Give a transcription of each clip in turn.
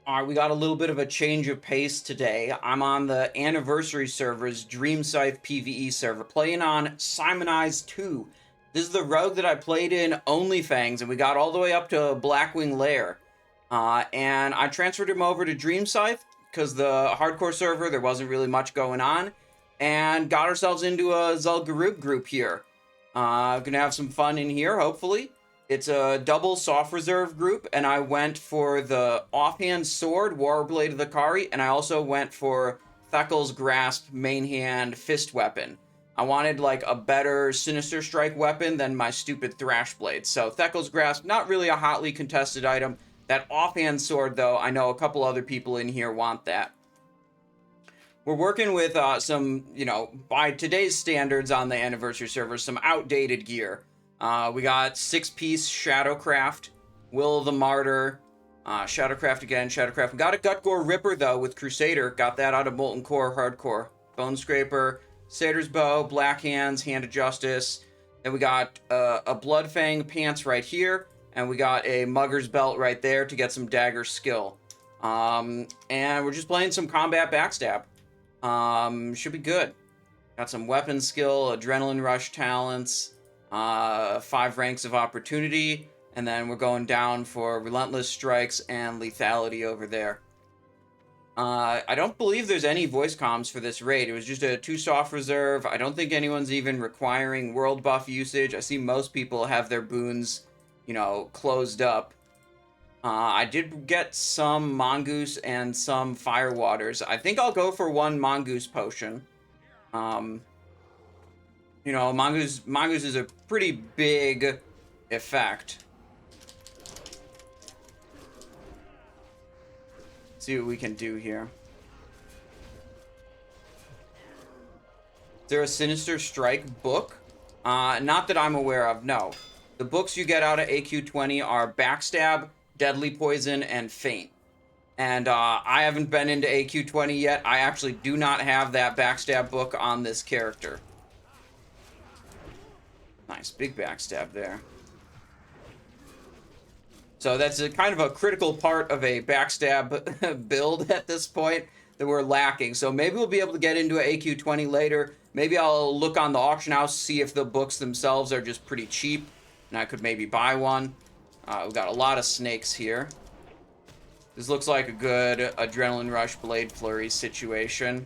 All right, we got a little bit of a change of pace today. I'm on the anniversary server's Dream Scythe PvE server, playing on Simonize 2. This is the rogue that I played in OnlyFangs, and we got all the way up to Blackwing Lair. And I transferred him over to Dream Scythe, because the hardcore server, there wasn't really much going on, and got ourselves into a Zul'Gurub group here. Gonna have some fun in here, hopefully. It's a double soft reserve group, and I went for the offhand sword, Warblade of the Kari, and I also went for Thekal's Grasp main hand fist weapon. I wanted like a better Sinister Strike weapon than my stupid Thrash Blade. So Thekal's Grasp, not really a hotly contested item. That offhand sword, though, I know a couple other people in here want that. We're working with some, by today's standards on the anniversary server, some outdated gear. We got 6-piece Shadowcraft, Will of the Martyr, Shadowcraft again, Shadowcraft. We got a Gutgore Ripper, though, with Crusader. Got that out of Molten Core Hardcore. Bone Scraper, Satyr's Bow, Black Hands, Hand of Justice. Then we got a Bloodfang Pants right here. And we got a Mugger's Belt right there to get some dagger skill. And we're just playing some combat backstab. Should be good. Got some weapon skill, Adrenaline Rush talents, 5 ranks of opportunity, and then we're going down for Relentless Strikes and Lethality over there. I don't believe there's any voice comms for this raid. It was just a 2 soft reserve. I don't think anyone's even requiring world buff usage. I see most people have their boons, closed up. I did get some Mongoose and some Fire Waters. I think I'll go for 1 Mongoose potion. Mongoose is a pretty big effect. Let's see what we can do here. Is there a Sinister Strike book? Not that I'm aware of, no. The books you get out of AQ20 are Backstab, Deadly Poison, and Feint. And I haven't been into AQ20 yet. I actually do not have that Backstab book on this character. Nice, big backstab there. So that's kind of a critical part of a backstab build at this point that we're lacking. So maybe we'll be able to get into an AQ20 later. Maybe I'll look on the auction house, see if the books themselves are just pretty cheap, and I could maybe buy one. We've got a lot of snakes here. This looks like a good Adrenaline Rush Blade Flurry situation.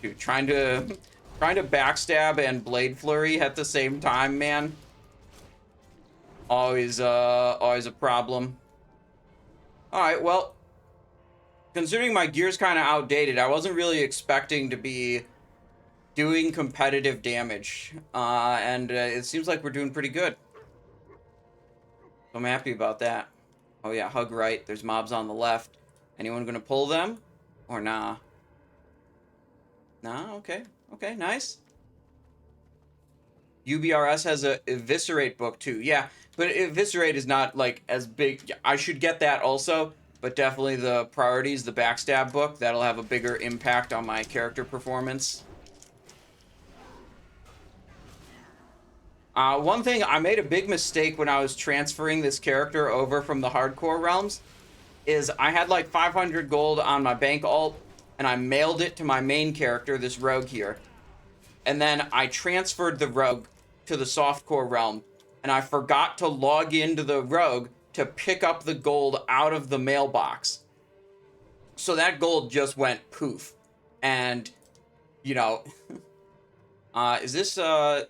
Dude, trying to backstab and Blade Flurry at the same time, man. Always a problem. Alright, well, considering my gear's kind of outdated, I wasn't really expecting to be doing competitive damage. And it seems like we're doing pretty good. So I'm happy about that. Oh yeah, hug right. There's mobs on the left. Anyone gonna pull them? Or nah? Nah, okay. Okay, nice. UBRS has a Eviscerate book too. Yeah, but Eviscerate is not like as big. I should get that also, but definitely the priorities, the Backstab book, that'll have a bigger impact on my character performance. One thing, I made a big mistake when I was transferring this character over from the hardcore realms, is I had like 500 gold on my bank alt, and I mailed it to my main character, this rogue here. And then I transferred the rogue to the softcore realm, and I forgot to log into the rogue to pick up the gold out of the mailbox. So that gold just went poof. And, is this, oh,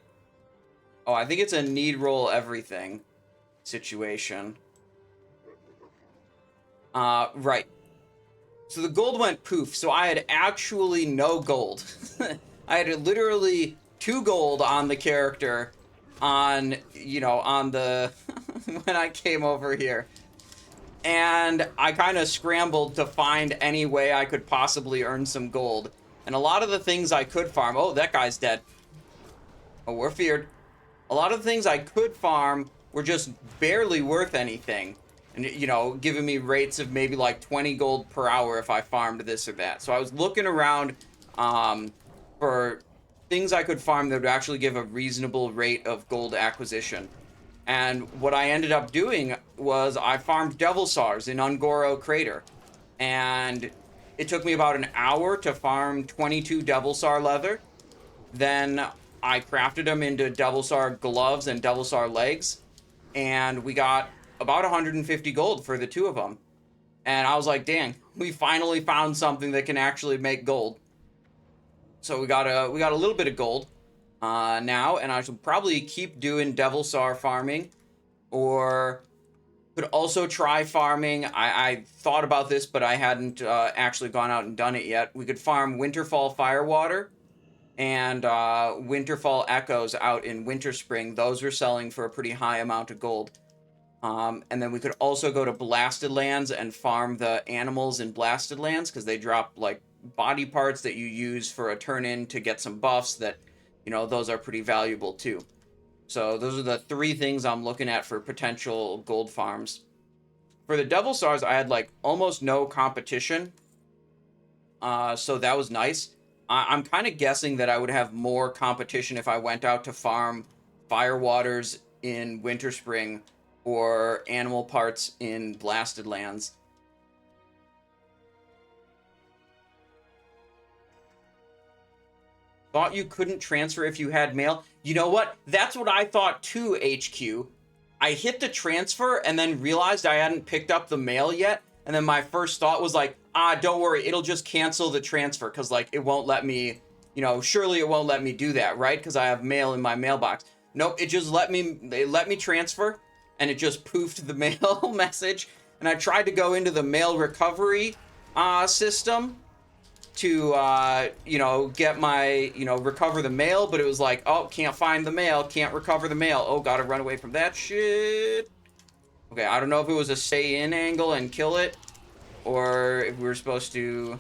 I think it's a need roll everything situation. Right. So the gold went poof, so I had actually no gold. I had literally 2 gold on the character on the when I came over here. And I kind of scrambled to find any way I could possibly earn some gold. And a lot of the things I could farm, oh, that guy's dead. Oh, we're feared. A lot of the things I could farm were just barely worth anything. And, giving me rates of maybe like 20 gold per hour if I farmed this or that. So I was looking around for things I could farm that would actually give a reasonable rate of gold acquisition. And what I ended up doing was I farmed Devil Sars in Ungoro Crater. And it took me about an hour to farm 22 Devil Sar leather. Then I crafted them into Devil Sar gloves and Devil Sar legs. And we got about 150 gold for the two of them. And I was like, dang, we finally found something that can actually make gold. So we got a little bit of gold now, and I should probably keep doing Devil Sar farming, or could also try farming. I thought about this, but I hadn't actually gone out and done it yet. We could farm Winterfall Firewater and Winterfall Echoes out in Winterspring. Those were selling for a pretty high amount of gold. And then we could also go to Blasted Lands and farm the animals in Blasted Lands, because they drop like body parts that you use for a turn-in to get some buffs that, you know, those are pretty valuable too. So those are the three things I'm looking at for potential gold farms. For the Devil Sars, I had like almost no competition. So that was nice. I'm kind of guessing that I would have more competition if I went out to farm Firewaters in Winterspring or animal parts in Blasted Lands. Thought you couldn't transfer if you had mail. You know what? That's what I thought too, HQ. I hit the transfer and then realized I hadn't picked up the mail yet. And then my first thought was like, don't worry, it'll just cancel the transfer, because like it won't let me, you know, surely it won't let me do that, right? Because I have mail in my mailbox. Nope, it just let me transfer, and it just poofed the mail message. And I tried to go into the mail recovery system to, you know, get my, you know, recover the mail, but it was like, oh, can't find the mail, can't recover the mail. Oh, gotta run away from that shit. Okay, I don't know if it was a stay in angle and kill it, or if we were supposed to...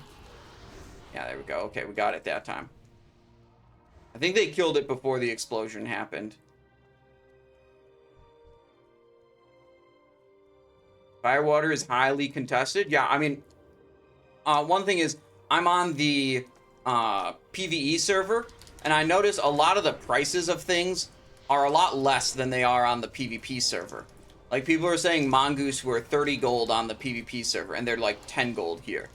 Yeah, there we go. Okay, we got it that time. I think they killed it before the explosion happened. Firewater is highly contested. Yeah, I mean, one thing is, I'm on the PvE server, and I notice a lot of the prices of things are a lot less than they are on the PvP server. Like, people are saying mongoose were 30 gold on the PvP server, and they're like 10 gold here.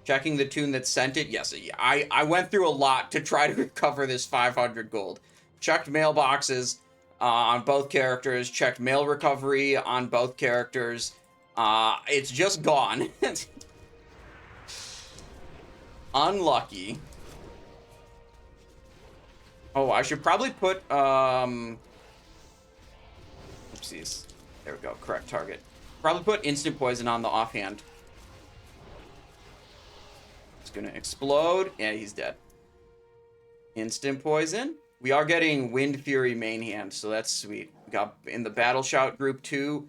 Checking the tune that sent it? Yes, I went through a lot to try to recover this 500 gold. Checked mailboxes on both characters, checked mail recovery on both characters. It's just gone. Unlucky. Oh, I should probably put, oopsies. There we go, correct target. Probably put instant poison on the offhand. It's gonna explode. Yeah, he's dead. Instant poison. We are getting Wind Fury main hand, so that's sweet. We got in the Battle Shout group too.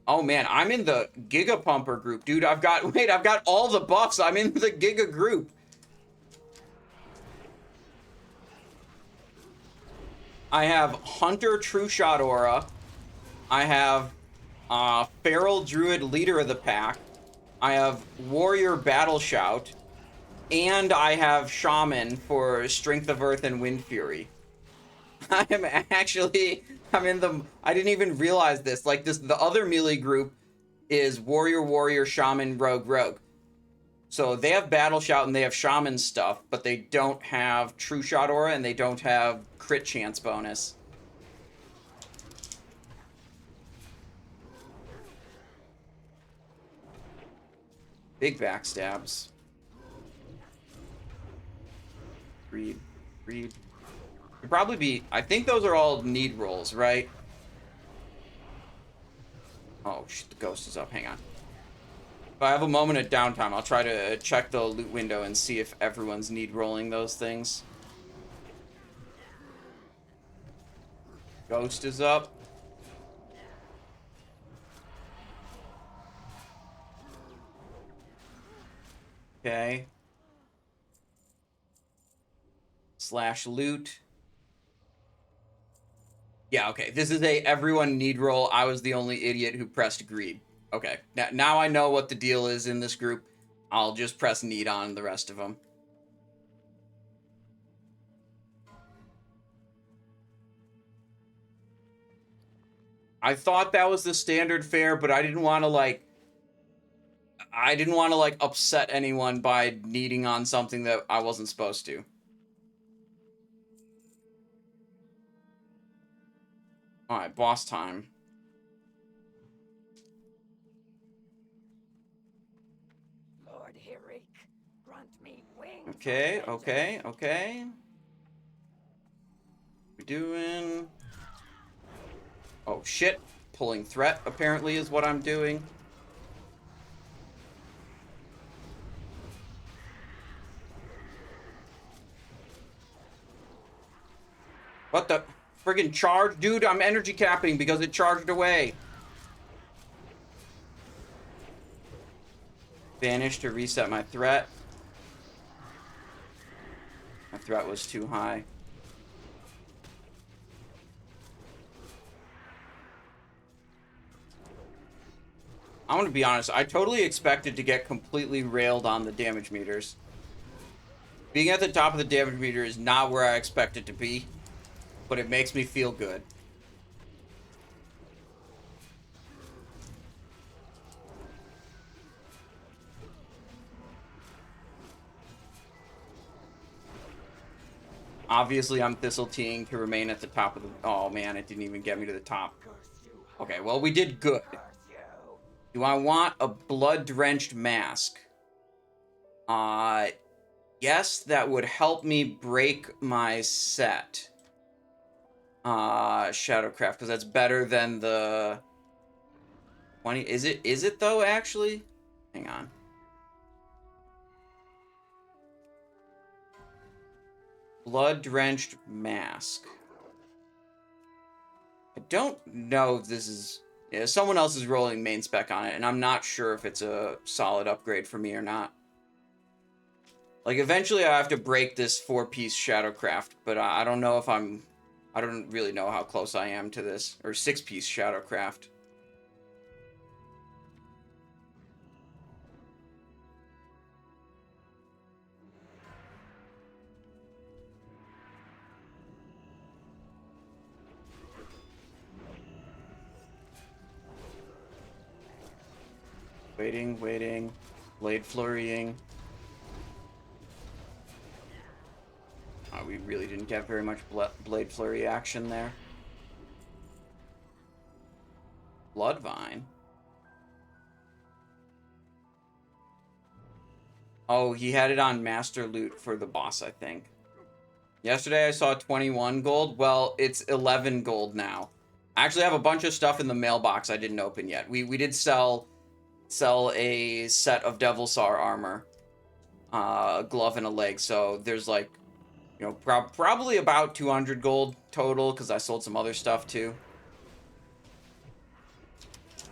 Oh man, I'm in the Giga Pumper group. Dude, I've got all the buffs. I'm in the Giga group. I have Hunter True Shot Aura. I have Feral Druid Leader of the Pack. I have Warrior Battle Shout. And I have Shaman for Strength of Earth and Wind Fury. I'm in the... I didn't even realize this. Like, the other melee group is Warrior, Warrior, Shaman, Rogue, Rogue. So they have Battle Shout and they have Shaman stuff, but they don't have True Shot Aura and they don't have Crit Chance bonus. Big backstabs. Read. Could probably be... I think those are all need rolls, right? Oh, shit, the ghost is up. Hang on. If I have a moment of downtime, I'll try to check the loot window and see if everyone's need rolling those things. Ghost is up. Okay. Slash loot. Yeah, okay. This is a everyone need roll. I was the only idiot who pressed greed. Okay. Now I know what the deal is in this group. I'll just press need on the rest of them. I thought that was the standard fare, but I didn't want to like upset anyone by needing on something that I wasn't supposed to. All right, boss time. Lord Hirik, grant me wings. Okay, okay, okay. We doing? Oh shit! Pulling threat apparently is what I'm doing. What the friggin' charge? Dude, I'm energy capping because it charged away. Vanish to reset my threat. My threat was too high. I'm gonna be honest, I totally expected to get completely railed on the damage meters. Being at the top of the damage meter is not where I expect it to be, but it makes me feel good. Obviously, I'm Thistle-teeing to remain at the top of the... Oh, man, it didn't even get me to the top. Okay, well, we did good. Do I want a blood-drenched mask? Yes, that would help me break my set. Shadowcraft, because that's better than the... 20... Is it, though, actually? Hang on. Blood-drenched mask. I don't know if this is... Yeah, someone else is rolling main spec on it, and I'm not sure if it's a solid upgrade for me or not. Like, eventually I have to break this 4-piece Shadowcraft, but I don't know if I'm... I don't really know how close I am to this. Or 6-piece Shadowcraft. Waiting, waiting. Blade flurrying. We really didn't get very much blade flurry action there. Bloodvine. Oh, he had it on Master Loot for the boss, I think. Yesterday I saw 21 gold. Well, it's 11 gold now. I actually have a bunch of stuff in the mailbox I didn't open yet. We did sell a set of Devilsaur armor. A glove and a leg. So there's like, you know, probably about 200 gold total, because I sold some other stuff too.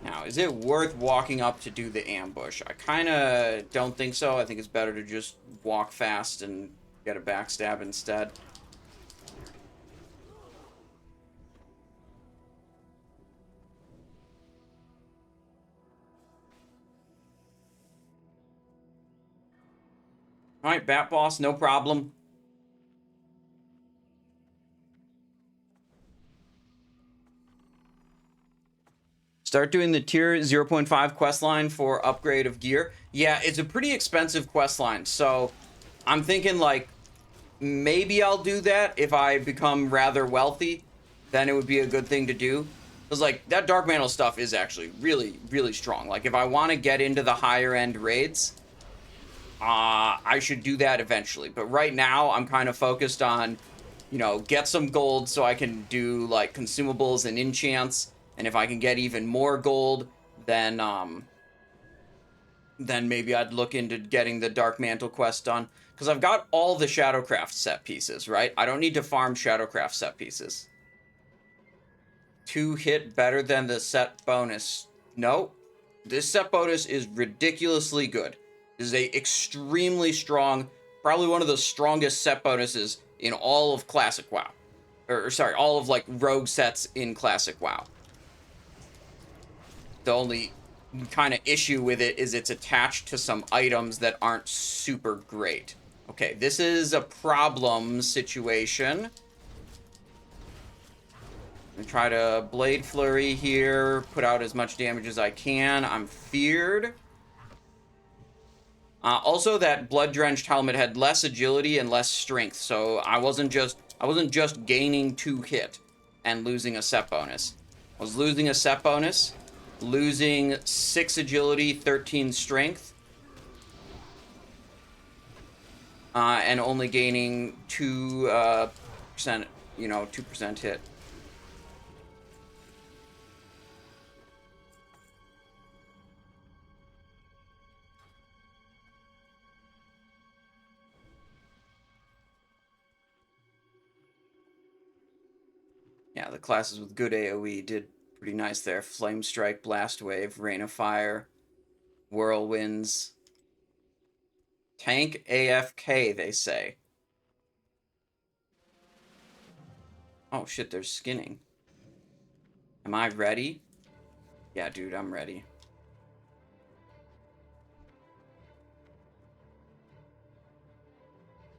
Now, is it worth walking up to do the ambush? I kind of don't think so. I think it's better to just walk fast and get a backstab instead. Alright, Bat Boss, no problem. Start doing the tier 0.5 quest line for upgrade of gear. Yeah, it's a pretty expensive quest line, so I'm thinking like maybe I'll do that if I become rather wealthy. Then it would be a good thing to do. Because like that Dark Mantle stuff is actually really, really strong. Like if I want to get into the higher end raids, I should do that eventually. But right now I'm kind of focused on, you know, get some gold so I can do like consumables and enchants. And if I can get even more gold, then maybe I'd look into getting the Dark Mantle quest done. Because I've got all the Shadowcraft set pieces, right? I don't need to farm Shadowcraft set pieces. 2 hit better than the set bonus. No. This set bonus is ridiculously good. This is a extremely strong, probably one of the strongest set bonuses in all of Classic WoW. Or sorry, all of like rogue sets in Classic WoW. The only kind of issue with it is it's attached to some items that aren't super great. Okay, this is a problem situation. And try to Blade Flurry here, put out as much damage as I can. I'm feared. Also, that blood-drenched helmet had less agility and less strength, so I wasn't just gaining 2 hit and losing a set bonus. I was losing a set bonus, losing 6 agility, 13 strength, and only gaining 2%, 2% hit. Yeah, the classes with good AoE did pretty nice there. Flame Strike, Blast Wave, Rain of Fire, Whirlwinds. Tank AFK, they say. Oh shit, there's skinning. Am I ready? Yeah, dude, I'm ready.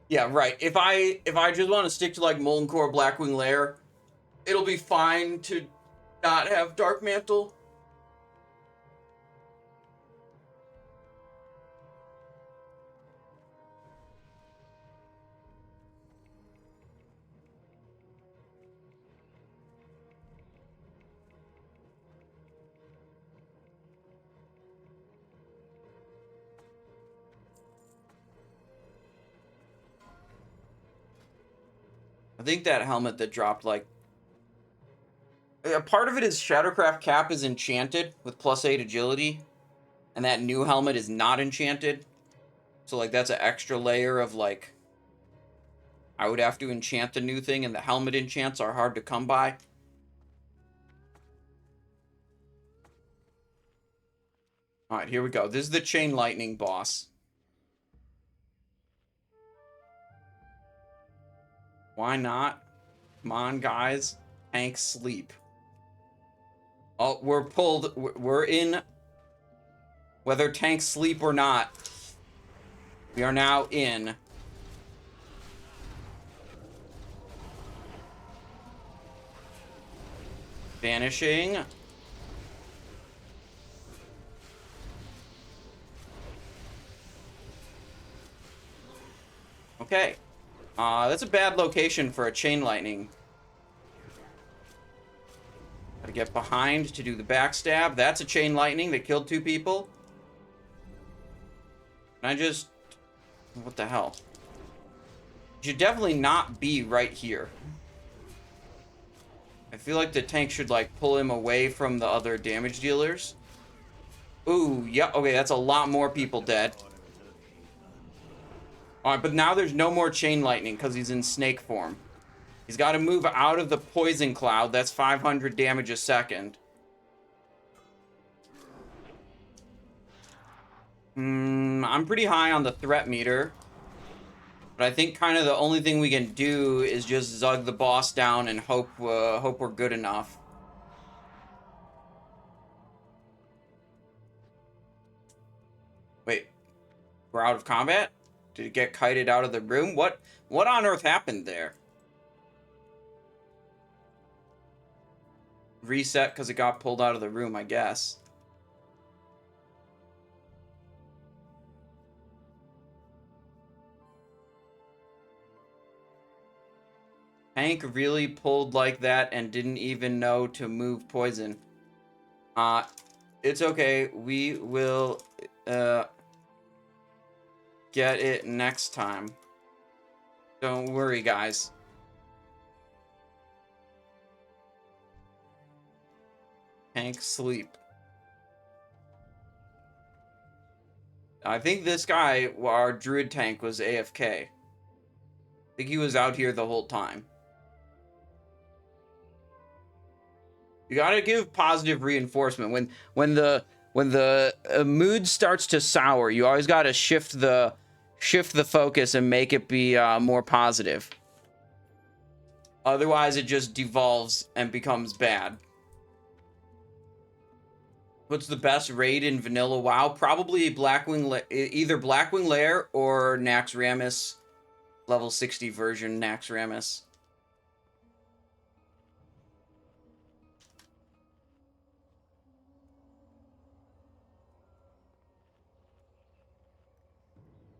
Yeah, right. If I just want to stick to like Molten Core Blackwing Lair, it'll be fine to not have Dark Mantle. I think that helmet that dropped, like, a part of it is Shadowcraft Cap is enchanted with +8 agility, and that new helmet is not enchanted. So, like, that's an extra layer of, like, I would have to enchant the new thing, and the helmet enchants are hard to come by. Alright, here we go. This is the Chain Lightning boss. Why not? Come on, guys. Tank sleep. Oh, we're pulled. We're in. Whether tanks sleep or not, we are now in. Vanishing. Okay. That's a bad location for a Chain Lightning. Gotta get behind to do the backstab. That's a Chain Lightning that killed 2 people. And I just... What the hell? You should definitely not be right here. I feel like the tank should, like, pull him away from the other damage dealers. Ooh, yeah, okay, that's a lot more people dead. Alright, but now there's no more Chain Lightning because he's in snake form. He's got to move out of the poison cloud. That's 500 damage a second. I'm pretty high on the threat meter. But I think kind of the only thing we can do is just zug the boss down and hope we're good enough. Wait, we're out of combat? Did it get kited out of the room? What on earth happened there? Reset because it got pulled out of the room, I guess. Hank really pulled like that and didn't even know to move poison. It's okay. We will get it next time. Don't worry, guys. Hank sleep. I think this guy, our druid tank, was AFK. I think he was out here the whole time. You gotta give positive reinforcement. When the mood starts to sour, you always gotta shift the focus and make it be more positive. Otherwise, it just devolves and becomes bad. What's the best raid in vanilla WoW? Probably either Blackwing Lair or Naxxramas, level 60 version Naxxramas.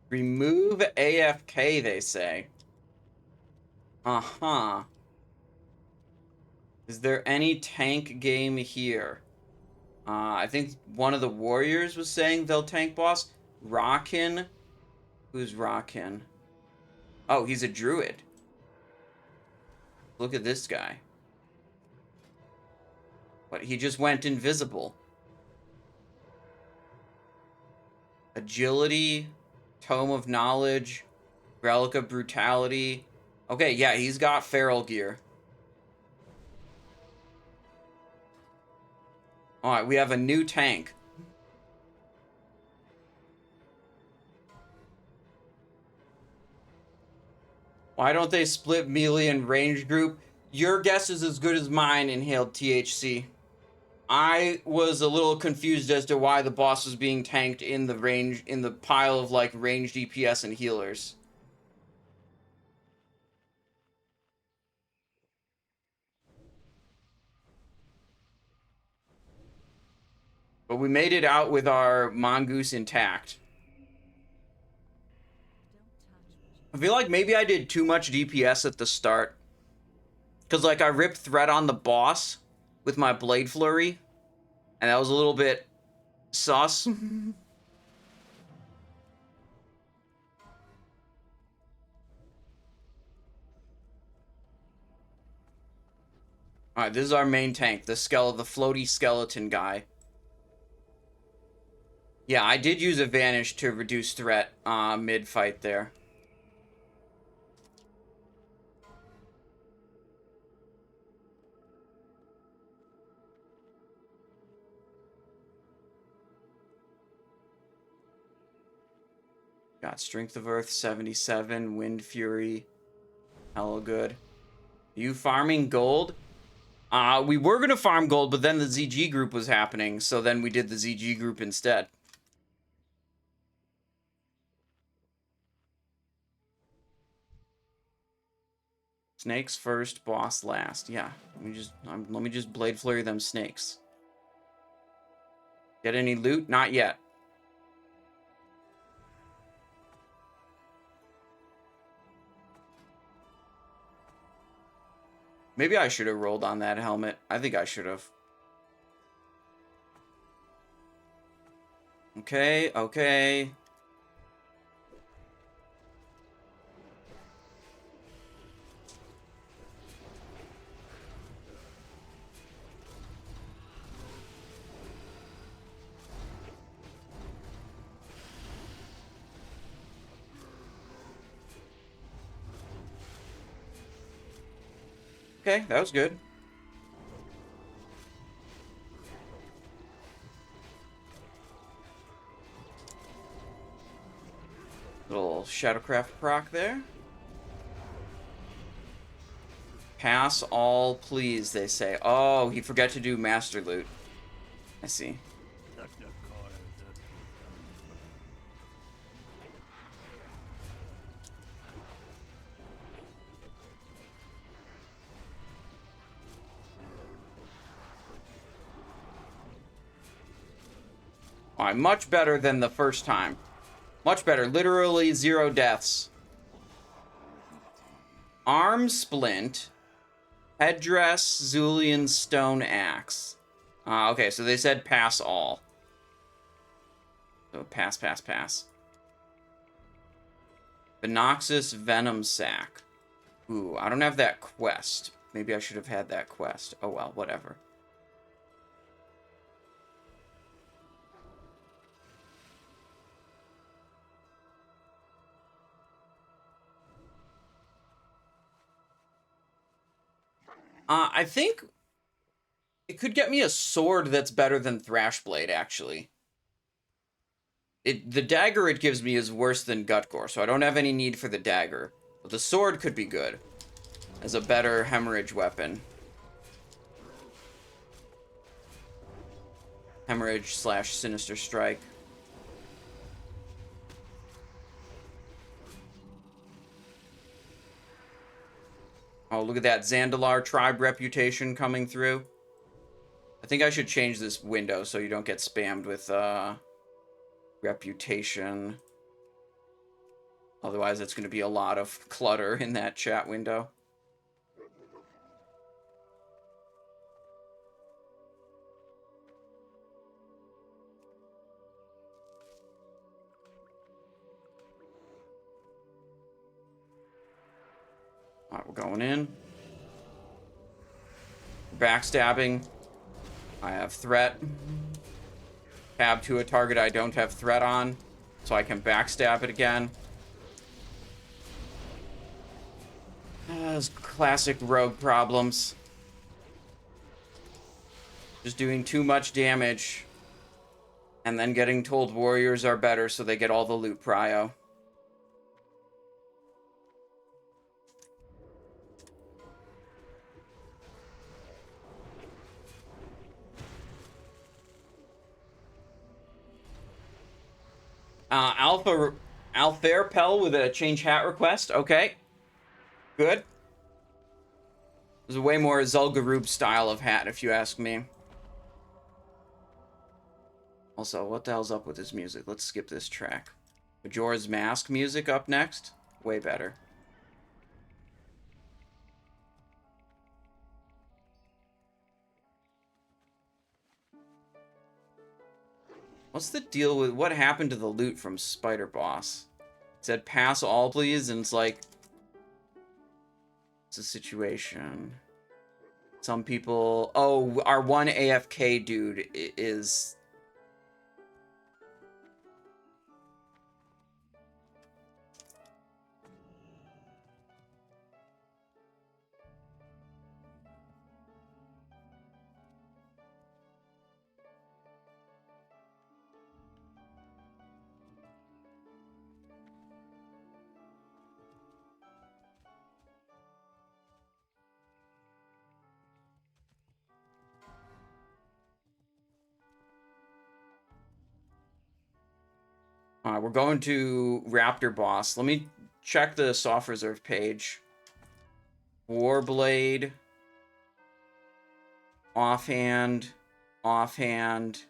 Remove AFK, they say. Uh-huh. Is there any tank game here? I think one of the warriors was saying they'll tank boss. Rockin. Who's Rockin? Oh, he's a druid. Look at this guy. But he just went invisible. Agility, Tome of Knowledge, Relic of Brutality. Okay, yeah, he's got feral gear. Alright, we have a new tank. Why don't they split melee and range group? Your guess is as good as mine, Inhaled THC. I was a little confused as to why the boss was being tanked in the range, in the pile of like ranged DPS and healers. But we made it out with our mongoose intact. I feel like maybe I did too much DPS at the start. Because, like, I ripped threat on the boss with my Blade Flurry. And that was a little bit sus. Alright, this is our main tank. The floaty skeleton guy. Yeah, I did use a Vanish to reduce threat mid-fight there. Got Strength of Earth 77, Wind Fury. Hella good. Are you farming gold? We were going to farm gold, but then the ZG group was happening, so then we did the ZG group instead. Snakes first, boss last. Yeah, let me just Blade Flurry them snakes. Get any loot? Not yet. Maybe I should have rolled on that helmet. I think I should have. Okay, okay. Okay, that was good. Little Shadowcraft proc there. Pass all, please, they say. Oh, he forgot to do Master Loot. I see. Alright, much better than the first time. Much better. Literally 0 deaths. Arm splint. Headdress, Zulian stone axe. Okay, so they said pass all. So pass, pass, pass. Venoxis venom sac. Ooh, I don't have that quest. Maybe I should have had that quest. Oh well, whatever. I think it could get me a sword that's better than Thrashblade, actually. The dagger it gives me is worse than Gutgore, so I don't have any need for the dagger. But the sword could be good as a better hemorrhage weapon. Hemorrhage / Sinister Strike. Oh, look at that. Zandalar tribe reputation coming through. I think I should change this window so you don't get spammed with reputation. Otherwise, it's going to be a lot of clutter in that chat window. All right, we're going in. Backstabbing. I have threat. Tab to a target I don't have threat on, so I can backstab it again. Those classic rogue problems. Just doing too much damage, and then getting told warriors are better so they get all the loot prio. Alfairpel with a change hat request. Okay. Good. There's a way more Zul'Gurub style of hat, if you ask me. Also, what the hell's up with his music? Let's skip this track. Majora's Mask music up next. Way better. What's the deal with what happened to the loot from Spider Boss? It said pass all please, and it's like, it's a situation. Some people, oh, our one AFK dude is we're going to Raptor Boss. Let me check the soft reserve page. Warblade. Offhand. Offhand.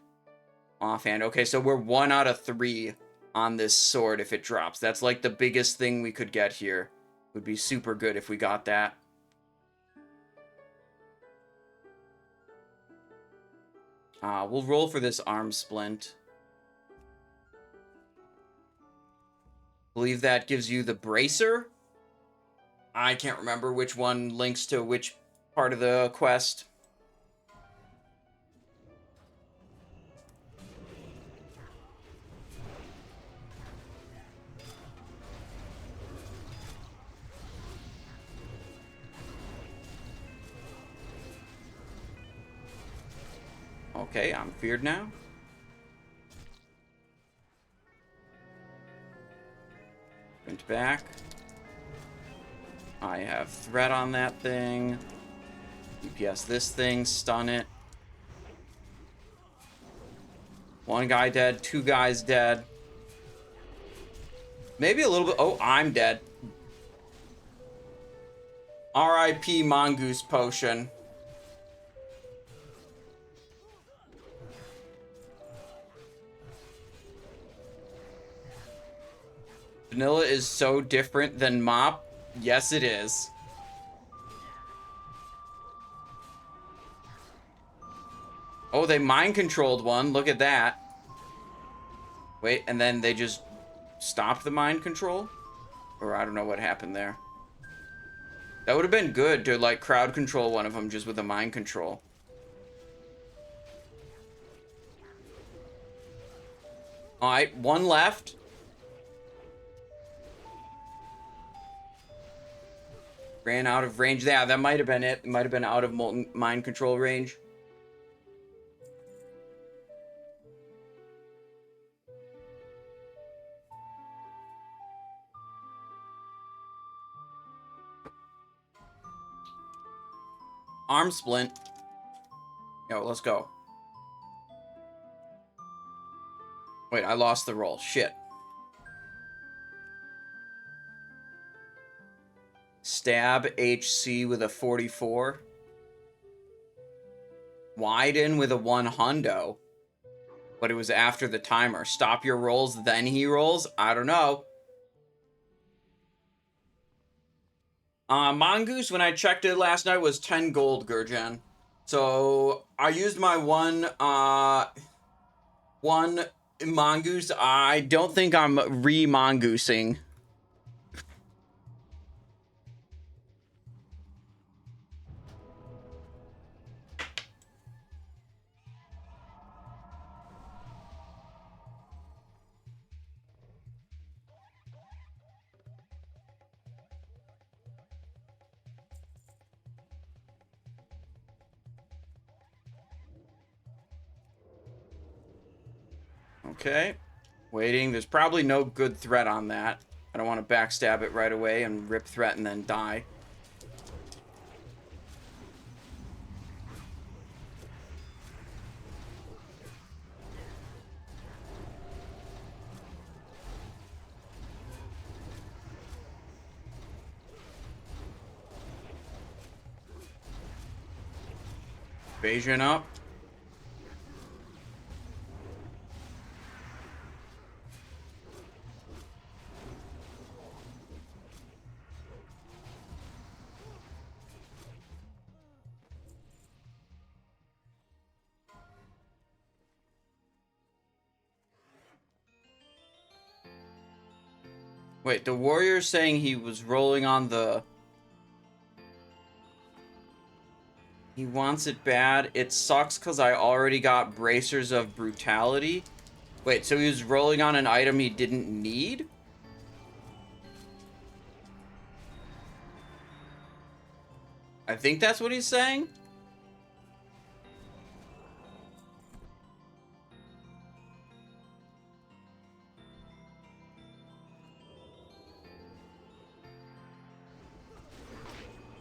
Offhand. Okay, so we're 1 out of 3 on this sword if it drops. That's like the biggest thing we could get here. Would be super good if we got that. We'll roll for this arm splint. Believe that gives you the bracer. I can't remember which one links to which part of the quest. Okay, I'm feared now. Went back. I have threat on that thing. DPS this thing, stun it. 1 guy dead, 2 guys dead. Maybe a little bit. Oh, I'm dead. RIP Mongoose Potion. Vanilla is so different than Mop. Yes, it is. Oh, they mind-controlled one. Look at that. Wait, and then they just stopped the mind control? Or I don't know what happened there. That would have been good to, like, crowd control one of them just with a mind control. Alright, 1 left. Ran out of range. Yeah, that might have been it. It might have been out of mind control range. Arm splint. Yo, let's go. Wait, I lost the roll. Shit. Stab HC with a 44. Widen with a 1 hundo. But it was after the timer. Stop your rolls, then he rolls? I don't know. Mongoose, when I checked it last night, was 10 gold, Gurjan. So I used my one mongoose. I don't think I'm re-mongoosing. Okay. Waiting. There's probably no good threat on that. I don't want to backstab it right away and rip threat and then die. Evasion up. Wait, the warrior's saying he was rolling on the... He wants it bad. It sucks because I already got Bracers of Brutality. Wait, so he was rolling on an item he didn't need? I think that's what he's saying.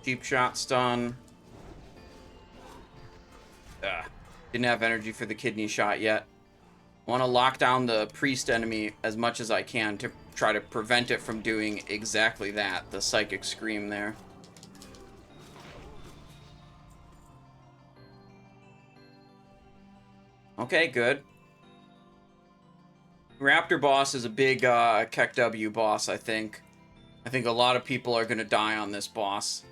Cheap shot stun. Didn't have energy for the kidney shot yet. I want to lock down the priest enemy as much as I can to try to prevent it from doing exactly that. The psychic scream there. Okay, good. Raptor boss is a big Kek W boss, I think. I think a lot of people are going to die on this boss.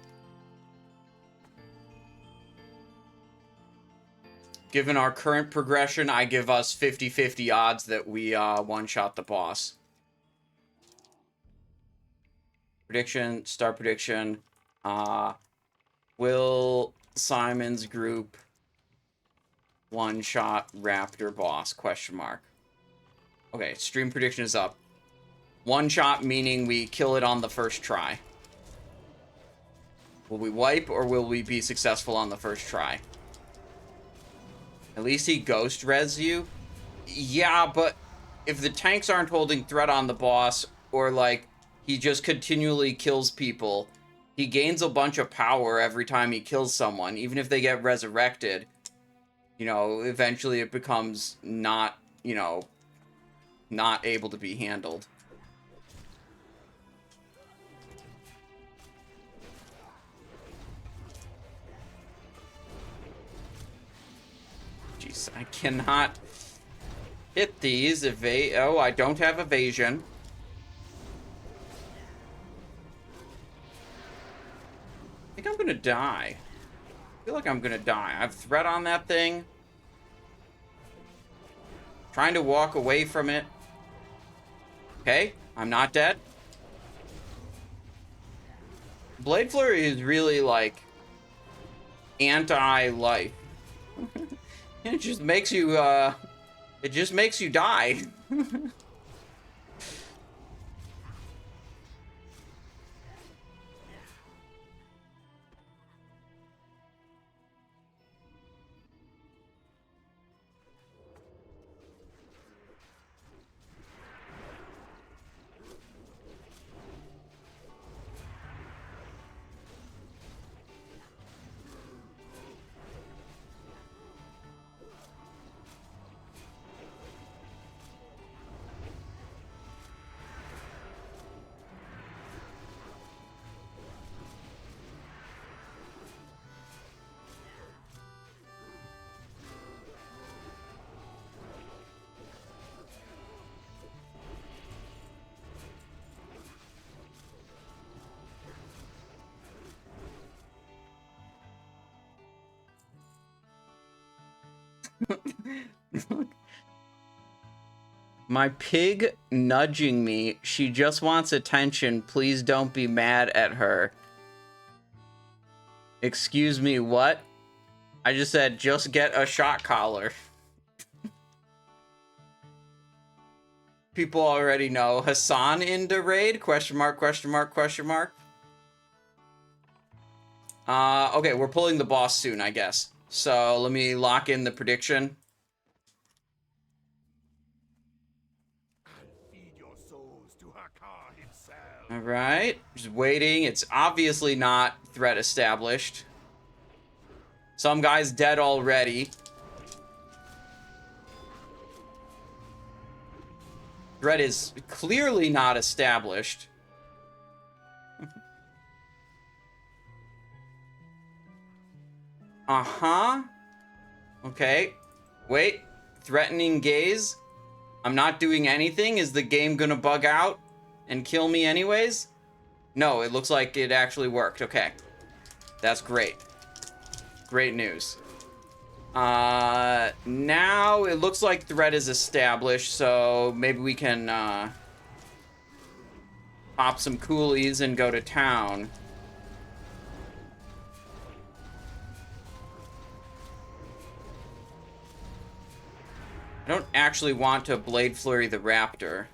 Given our current progression, I give us 50-50 odds that we one-shot the boss. Prediction, start prediction. Will Simon's group one-shot Raptor boss? Question mark. Okay, stream prediction is up. One-shot meaning we kill it on the first try. Will we wipe or will we be successful on the first try? At least he ghost res you. Yeah, but if the tanks aren't holding threat on the boss, or like he just continually kills people, he gains a bunch of power every time he kills someone. Even if they get resurrected, you know, eventually it becomes not, you know, not able to be handled. Jeez, I cannot hit these. Oh, I don't have evasion. I think I'm gonna die. I feel like I'm gonna die. I have threat on that thing. Trying to walk away from it. Okay, I'm not dead. Blade Flurry is really like anti-life. It just makes you die. My pig nudging me. She just wants attention. Please don't be mad at her. Excuse me, what? I just said, just get a shot collar. People already know. Hassan into raid? Question mark, question mark, question mark. Okay, we're pulling the boss soon, I guess. So let me lock in the prediction. Feed your souls to Hakkar himself. Alright, just waiting. It's obviously not threat established. Some guy's dead already. Threat is clearly not established. Uh-huh. Okay. Wait. Threatening gaze. I'm not doing anything. Is the game gonna bug out and kill me anyways? No, it looks like it actually worked. Okay. That's great. Great news. Now it looks like threat is established, so maybe we can, pop some coolies and go to town. I don't actually want to Blade Flurry the Raptor,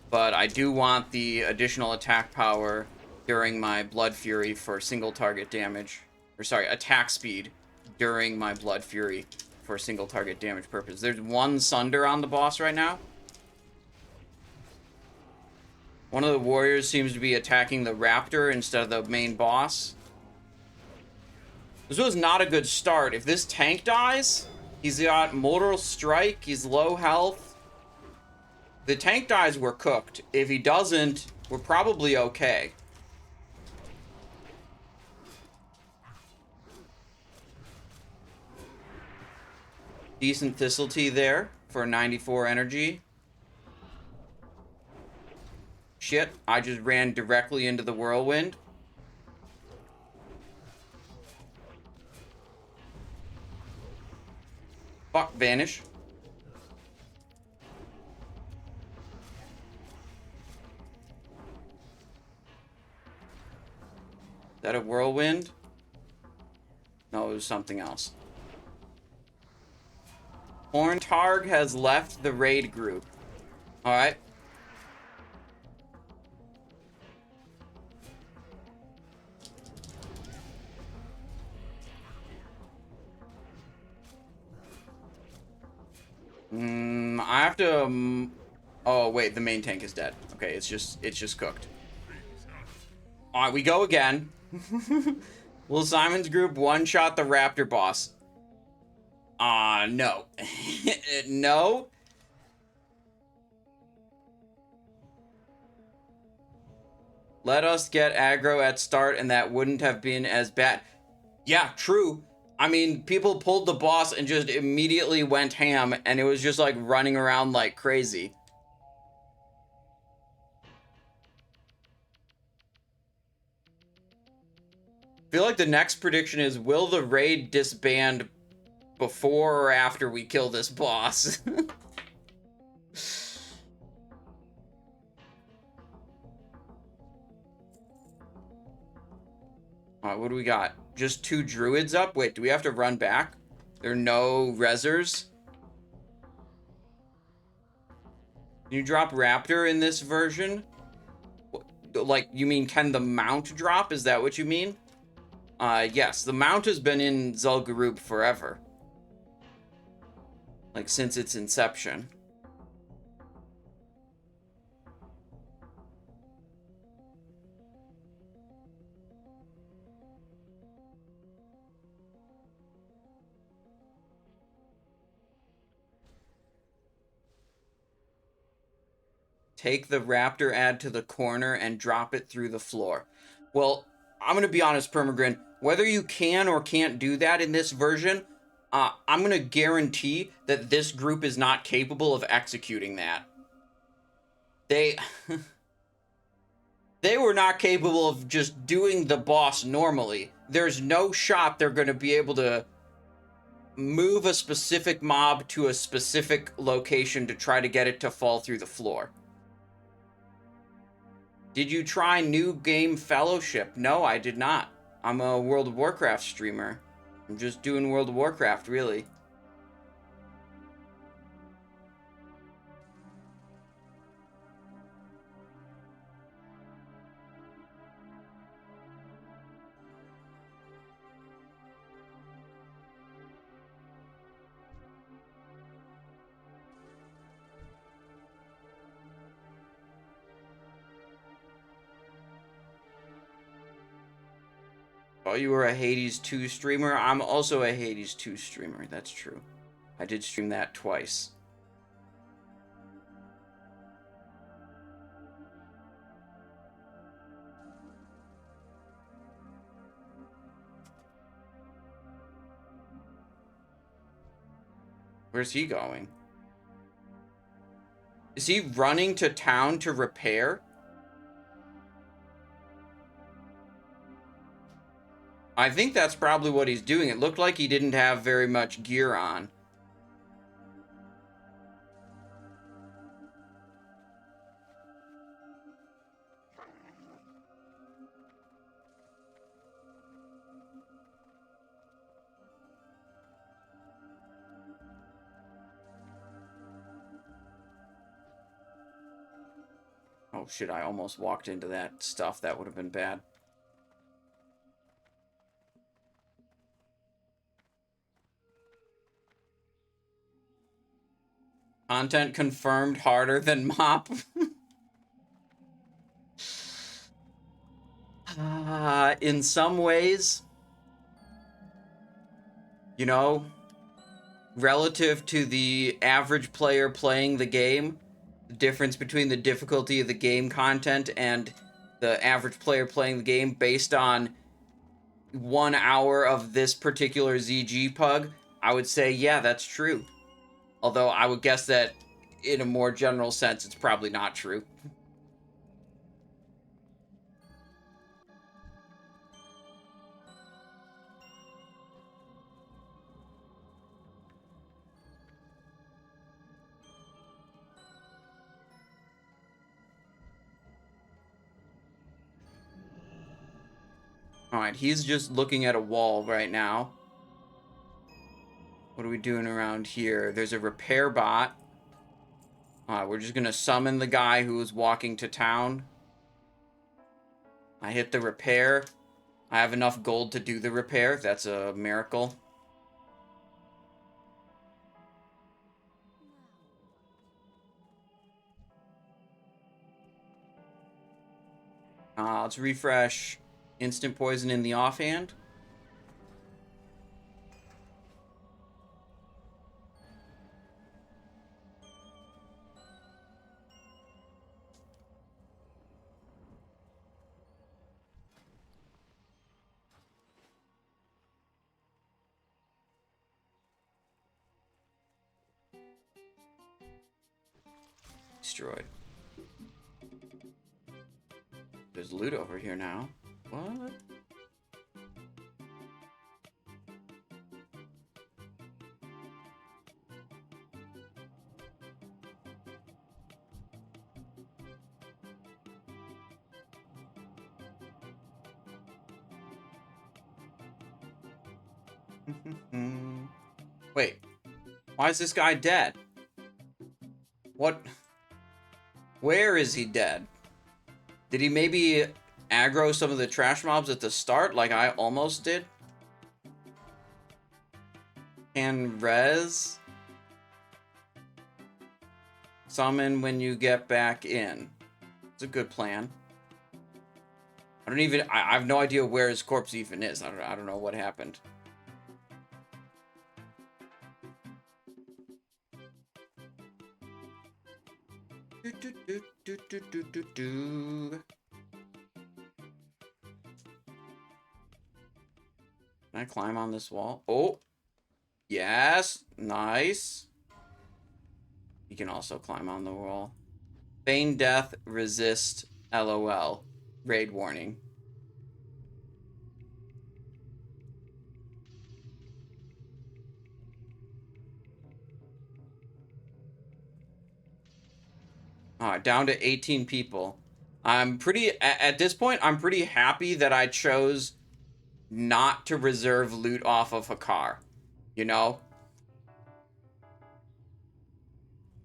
but I do want the additional attack power during my Blood Fury for single target damage. Or sorry, attack speed during my Blood Fury for single target damage purpose. There's one Sunder on the boss right now. One of the warriors seems to be attacking the Raptor instead of the main boss. This was not a good start. If this tank dies, he's got Mortal Strike, he's low health. The tank dies, we're cooked. If he doesn't, we're probably okay. Decent Thistletea there for 94 energy. Shit, I just ran directly into the whirlwind. Fuck, vanish. Is that a whirlwind? No, it was something else. Horntarg has left the raid group. Alright. I have to... oh, wait, the main tank is dead. Okay, it's just cooked. Alright, we go again. Will Simon's group one-shot the Raptor boss? No. No? Let us get aggro at start and that wouldn't have been as bad. Yeah, true. I mean, people pulled the boss and just immediately went ham and it was just like running around like crazy. I feel like the next prediction is, will the raid disband before or after we kill this boss? Alright, what do we got? Just 2 druids up? Wait, do we have to run back? There are no rezzers? Can you drop Raptor in this version? Like, you mean can the mount drop? Is that what you mean? Yes, the mount has been in Zul'Gurub forever. Like, since its inception. Take the Raptor ad to the corner and drop it through the floor. Well, I'm going to be honest, Permagrin. Whether you can or can't do that in this version, I'm going to guarantee that this group is not capable of executing that. They were not capable of just doing the boss normally. There's no shot they're going to be able to move a specific mob to a specific location to try to get it to fall through the floor. Did you try New Game Fellowship? No, I did not. I'm a World of Warcraft streamer. I'm just doing World of Warcraft, really. Oh, you were a Hades 2 streamer? I'm also a Hades 2 streamer, that's true. I did stream that twice. Where's he going? Is he running to town to repair? I think that's probably what he's doing. It looked like he didn't have very much gear on. Oh shit, I almost walked into that stuff. That would have been bad. Content confirmed harder than mop. In some ways, you know, relative to the average player playing the game, the difference between the difficulty of the game content and the average player playing the game based on 1 hour of this particular ZG PUG, I would say, yeah, that's true. Although I would guess that in a more general sense, it's probably not true. Alright, he's just looking at a wall right now. What are we doing around here? There's a repair bot. We're just gonna summon the guy who was walking to town. I hit the repair. I have enough gold to do the repair. That's a miracle. Let's refresh. Instant poison in the offhand. Destroyed. There's loot over here now. What? Wait. Why is this guy dead? What? Where is he dead? Did he maybe aggro some of the trash mobs at the start like I almost did? Can res summon when you get back in. It's a good plan. I have no idea where his corpse even is. I don't know what happened. Can I climb on this wall? Oh, yes, nice. You can also climb on the wall. Feign death, resist, LOL. Raid warning. All right, down to 18 people. I'm pretty, at this point, I'm pretty happy that I chose not to reserve loot off of Hakkar. You know?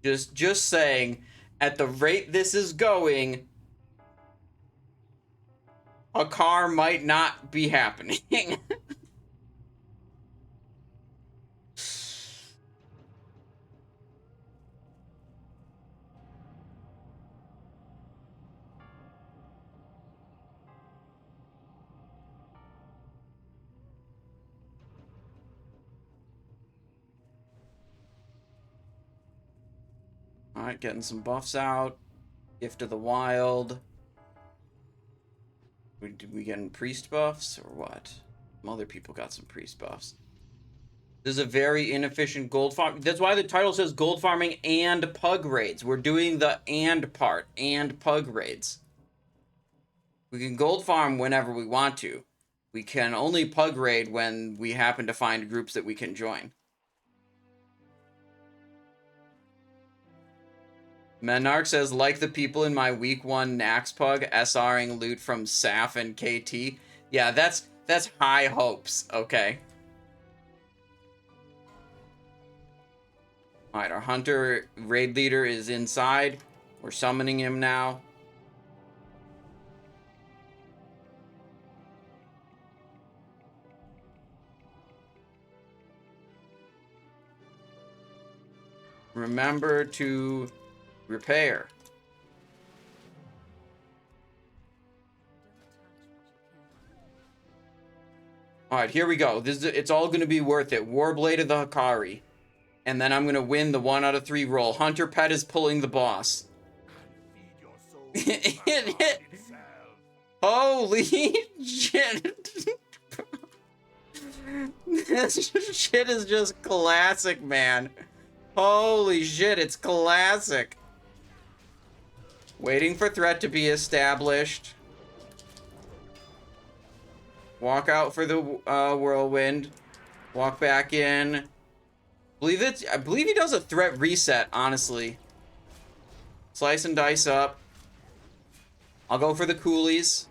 Just saying, at the rate this is going, Hakkar might not be happening. Alright, getting some buffs out. Gift of the Wild. Did we get priest buffs or what? Some other people got some priest buffs. This is a very inefficient gold farm. That's why the title says gold farming and pug raids. We're doing the and part, and pug raids. We can gold farm whenever we want to. We can only pug raid when we happen to find groups that we can join. Menarch says, like the people in my week 1 Nax pug, SRing loot from Saf and KT. Yeah, that's high hopes, okay? Alright, our hunter raid leader is inside. We're summoning him now. Remember to repair. Alright, here we go. It's all going to be worth it. Warblade of the Hakkari. And then I'm going to win the 1 out of 3 roll. Hunter Pet is pulling the boss. Feed your soul to Hakkar itself. Holy shit. This shit is just classic, man. Holy shit, it's classic. Waiting for threat to be established. Walk out for the whirlwind. Walk back in. I believe he does a threat reset, honestly. Slice and dice up. I'll go for the coolies.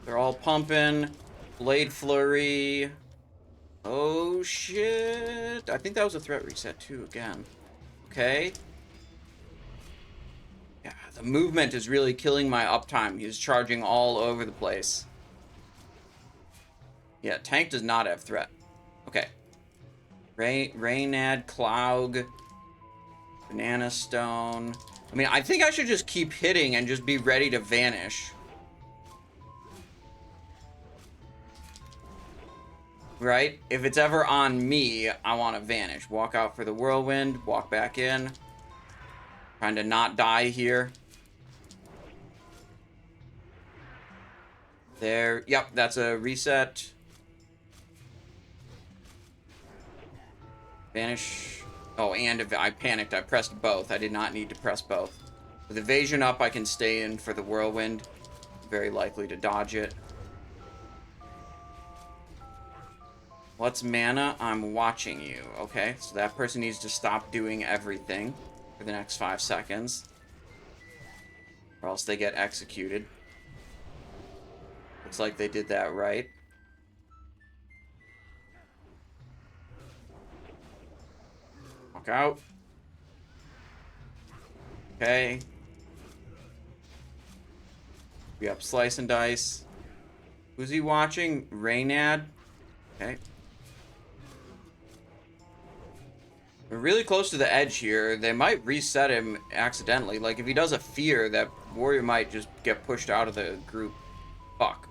They're all pumping. Blade flurry. Oh shit. I think that was a threat reset too again. Okay. Yeah, the movement is really killing my uptime. He's charging all over the place. Yeah, tank does not have threat. Okay. Raynad, Cloug, Banana Stone. I mean, I think I should just keep hitting and just be ready to vanish. Right? If it's ever on me, I want to vanish. Walk out for the whirlwind, walk back in. Trying to not die here. There. Yep, that's a reset. Vanish. Oh, and if I panicked, I pressed both. I did not need to press both. With evasion up, I can stay in for the whirlwind. Very likely to dodge it. What's mana? I'm watching you. Okay, so that person needs to stop doing everything for the next 5 seconds. Or else they get executed. Looks like they did that right. Walk out. Okay. We up slice and dice. Who's he watching? Raynad. Okay. We're really close to the edge here. They might reset him accidentally. Like, if he does a fear, that warrior might just get pushed out of the group. Fuck.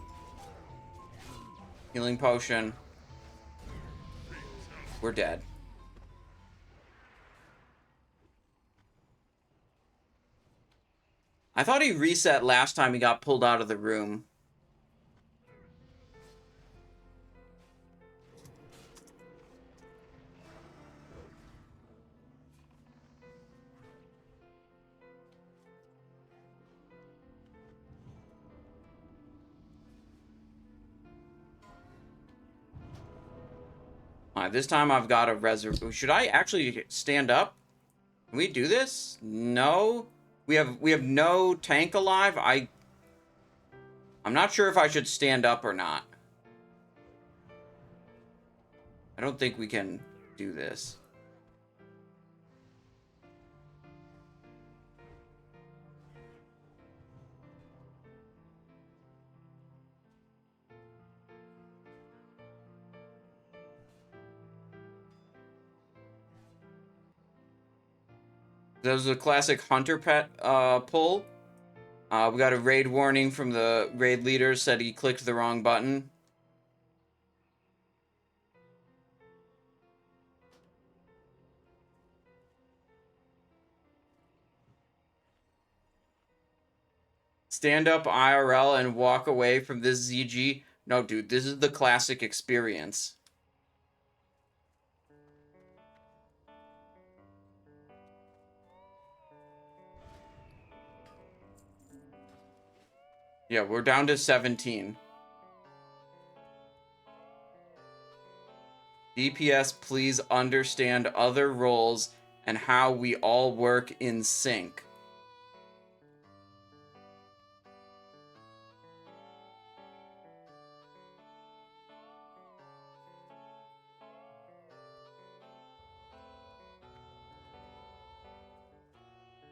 Healing potion. We're dead. I thought he reset last time he got pulled out of the room. Alright, this time I've got a reserve. Should I actually stand up? Can we do this? No. We have no tank alive. I'm not sure if I should stand up or not. I don't think we can do this. That was a classic hunter pet pull. We got a raid warning from the raid leader, said he clicked the wrong button. Stand up IRL and walk away from this ZG. No, dude, this is the classic experience. Yeah, we're down to 17. DPS, please understand other roles and how we all work in sync.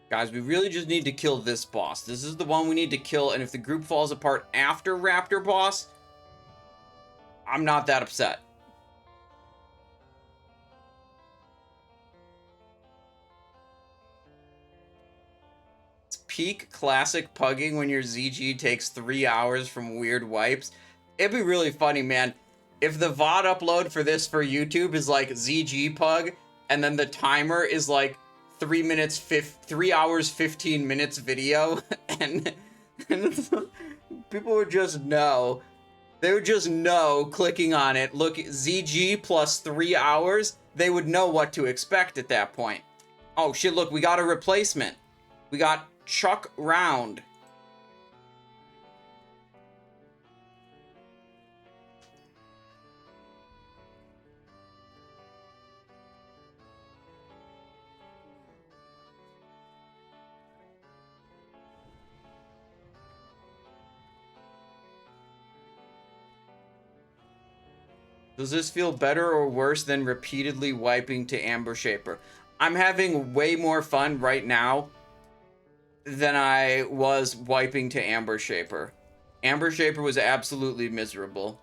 Guys, we really just need to kill this boss. This is the one we need to kill, and if the group falls apart after Raptor boss, I'm not that upset. It's peak classic pugging when your ZG takes 3 hours from weird wipes. It'd be really funny, man. If the VOD upload for this for YouTube is like ZG pug, and then the timer is like 3 hours 15 minutes video, and people would just know. They would just know, clicking on it, look, ZG plus 3 hours, they would know what to expect at that point. Oh shit, look, we got a replacement. We got Chuck Round. Does this feel better or worse than repeatedly wiping to Amber Shaper? I'm having way more fun right now than I was wiping to Amber Shaper. Amber Shaper was absolutely miserable.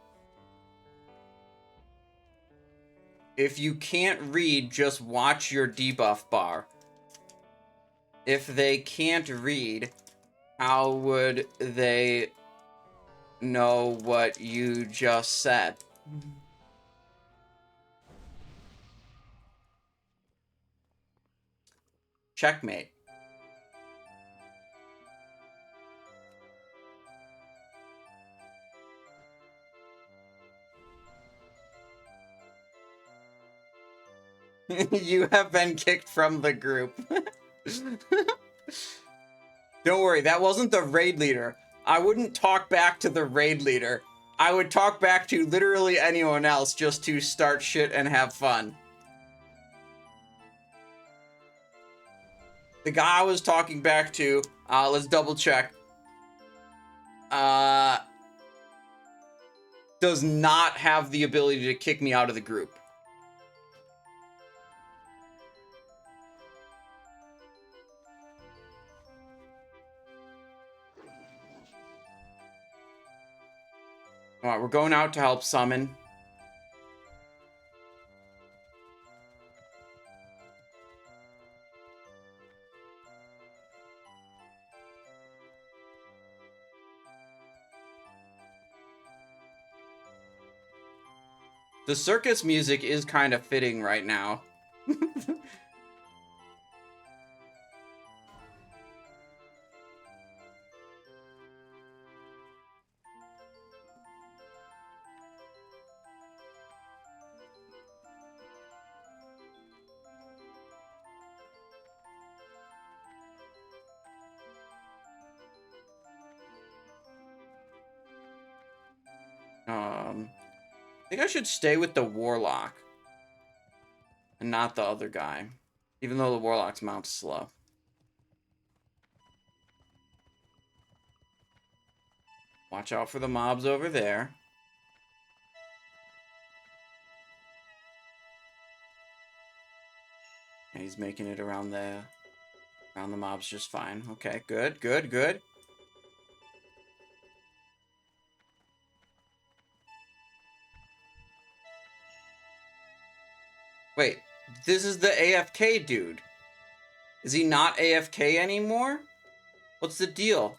If you can't read, just watch your debuff bar. If they can't read, how would they know what you just said? Checkmate. You have been kicked from the group. Don't worry, that wasn't the raid leader. I wouldn't talk back to the raid leader. I would talk back to literally anyone else just to start shit and have fun. The guy I was talking back to, let's double check, does not have the ability to kick me out of the group. Alright, we're going out to help summon. The circus music is kind of fitting right now. I think I should stay with the Warlock. And not the other guy. Even though the Warlock's mount's slow. Watch out for the mobs over there. And he's making it around the mobs just fine. Okay, good, good, good. Wait, this is the AFK dude. Is he not AFK anymore? What's the deal?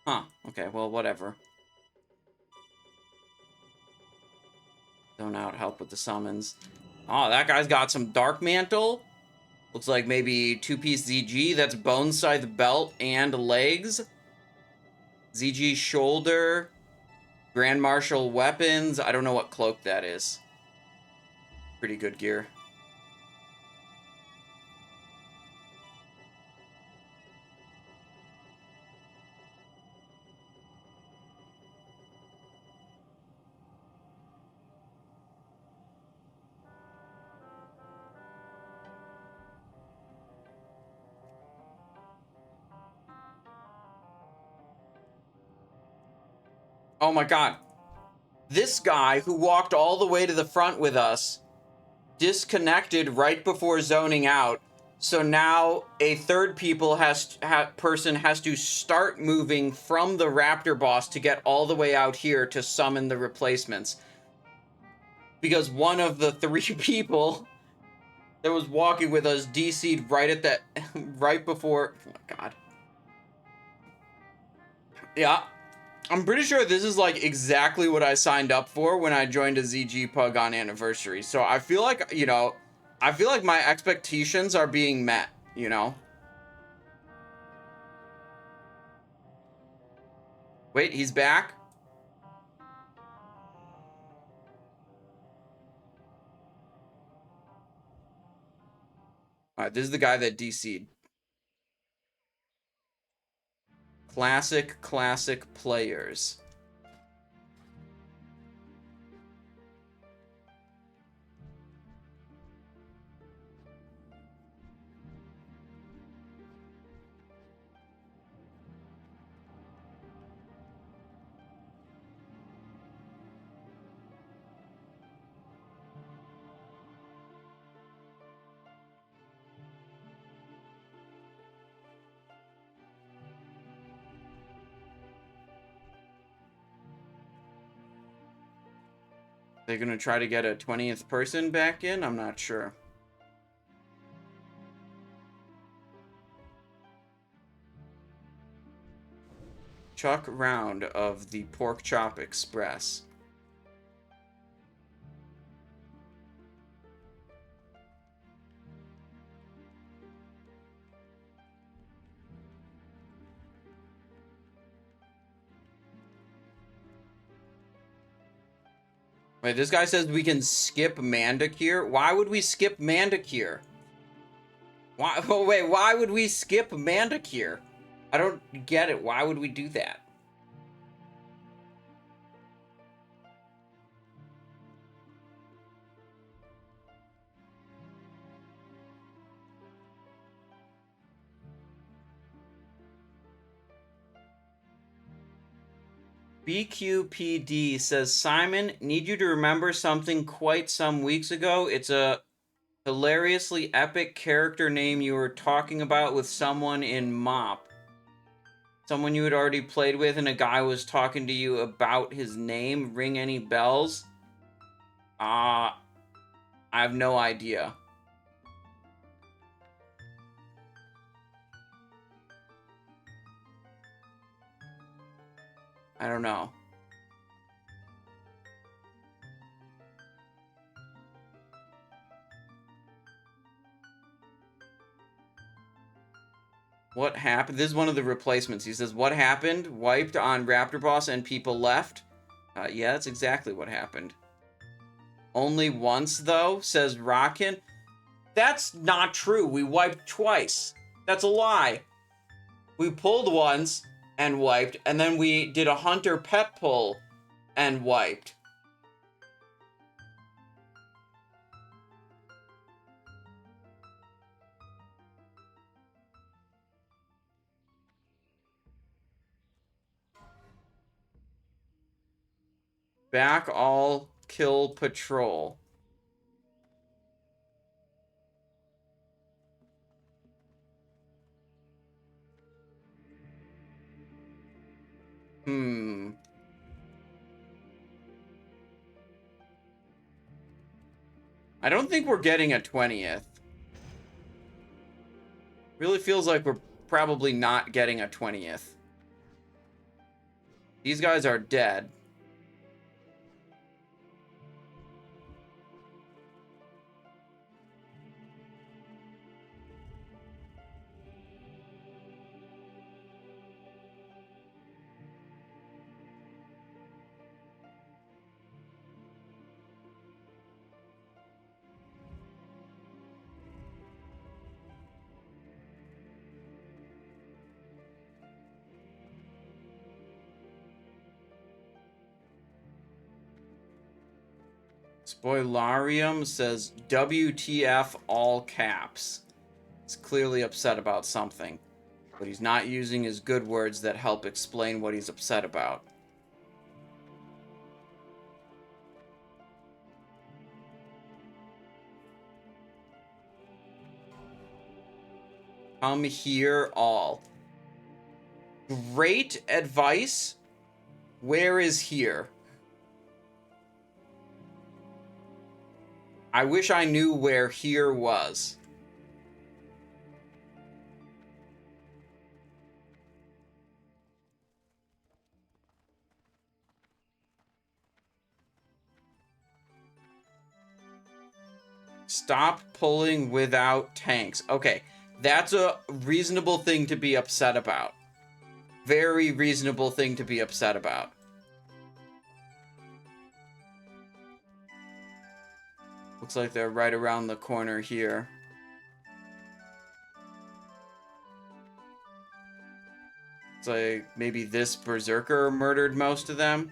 Huh, okay, well, whatever. Zone out, help with the summons. Oh, that guy's got some Dark Mantle. Looks like maybe 2-piece ZG. That's Bone Scythe belt and legs. ZG shoulder. Grand Marshal weapons. I don't know what cloak that is. Pretty good gear. Oh my god. This guy who walked all the way to the front with us disconnected right before zoning out. So now a third person has to start moving from the Raptor boss to get all the way out here to summon the replacements. Because one of the 3 people that was walking with us DC'd right at that, right before, oh my god. Yeah. I'm pretty sure this is like exactly what I signed up for when I joined a ZG PUG on anniversary. So I feel like, you know, I feel like my expectations are being met, you know? Wait, he's back? Alright, this is the guy that DC'd. Classic players. They're gonna try to get a 20th person back in? I'm not sure. Chuck Round of the Pork Chop Express. Wait, this guy says we can skip Mandokir? Why would we skip Mandokir? Why? Oh, wait, why would we skip Mandokir? I don't get it. Why would we do that? BQPD says, Simon, need you to remember something quite some weeks ago. It's a hilariously epic character name you were talking about with someone in MOP. Someone you had already played with, and a guy was talking to you about his name. Ring any bells? I have no idea. I don't know. What happened? This is one of the replacements. He says, what happened? Wiped on Raptor Boss and people left? Yeah, that's exactly what happened. Only once, though, says Rockin. That's not true. We wiped twice. That's a lie. We pulled once and wiped, and then we did a hunter pet pull and wiped. Back all kill patrol. I don't think we're getting a 20th. Really feels like we're probably not getting a 20th. These guys are dead. Spoilarium says WTF all caps. He's clearly upset about something, but he's not using his good words that help explain what he's upset about. Come here all. Great advice. Where is here? I wish I knew where here was. Stop pulling without tanks. Okay, that's a reasonable thing to be upset about. Very reasonable thing to be upset about. Looks like they're right around the corner here. It's like maybe this berserker murdered most of them.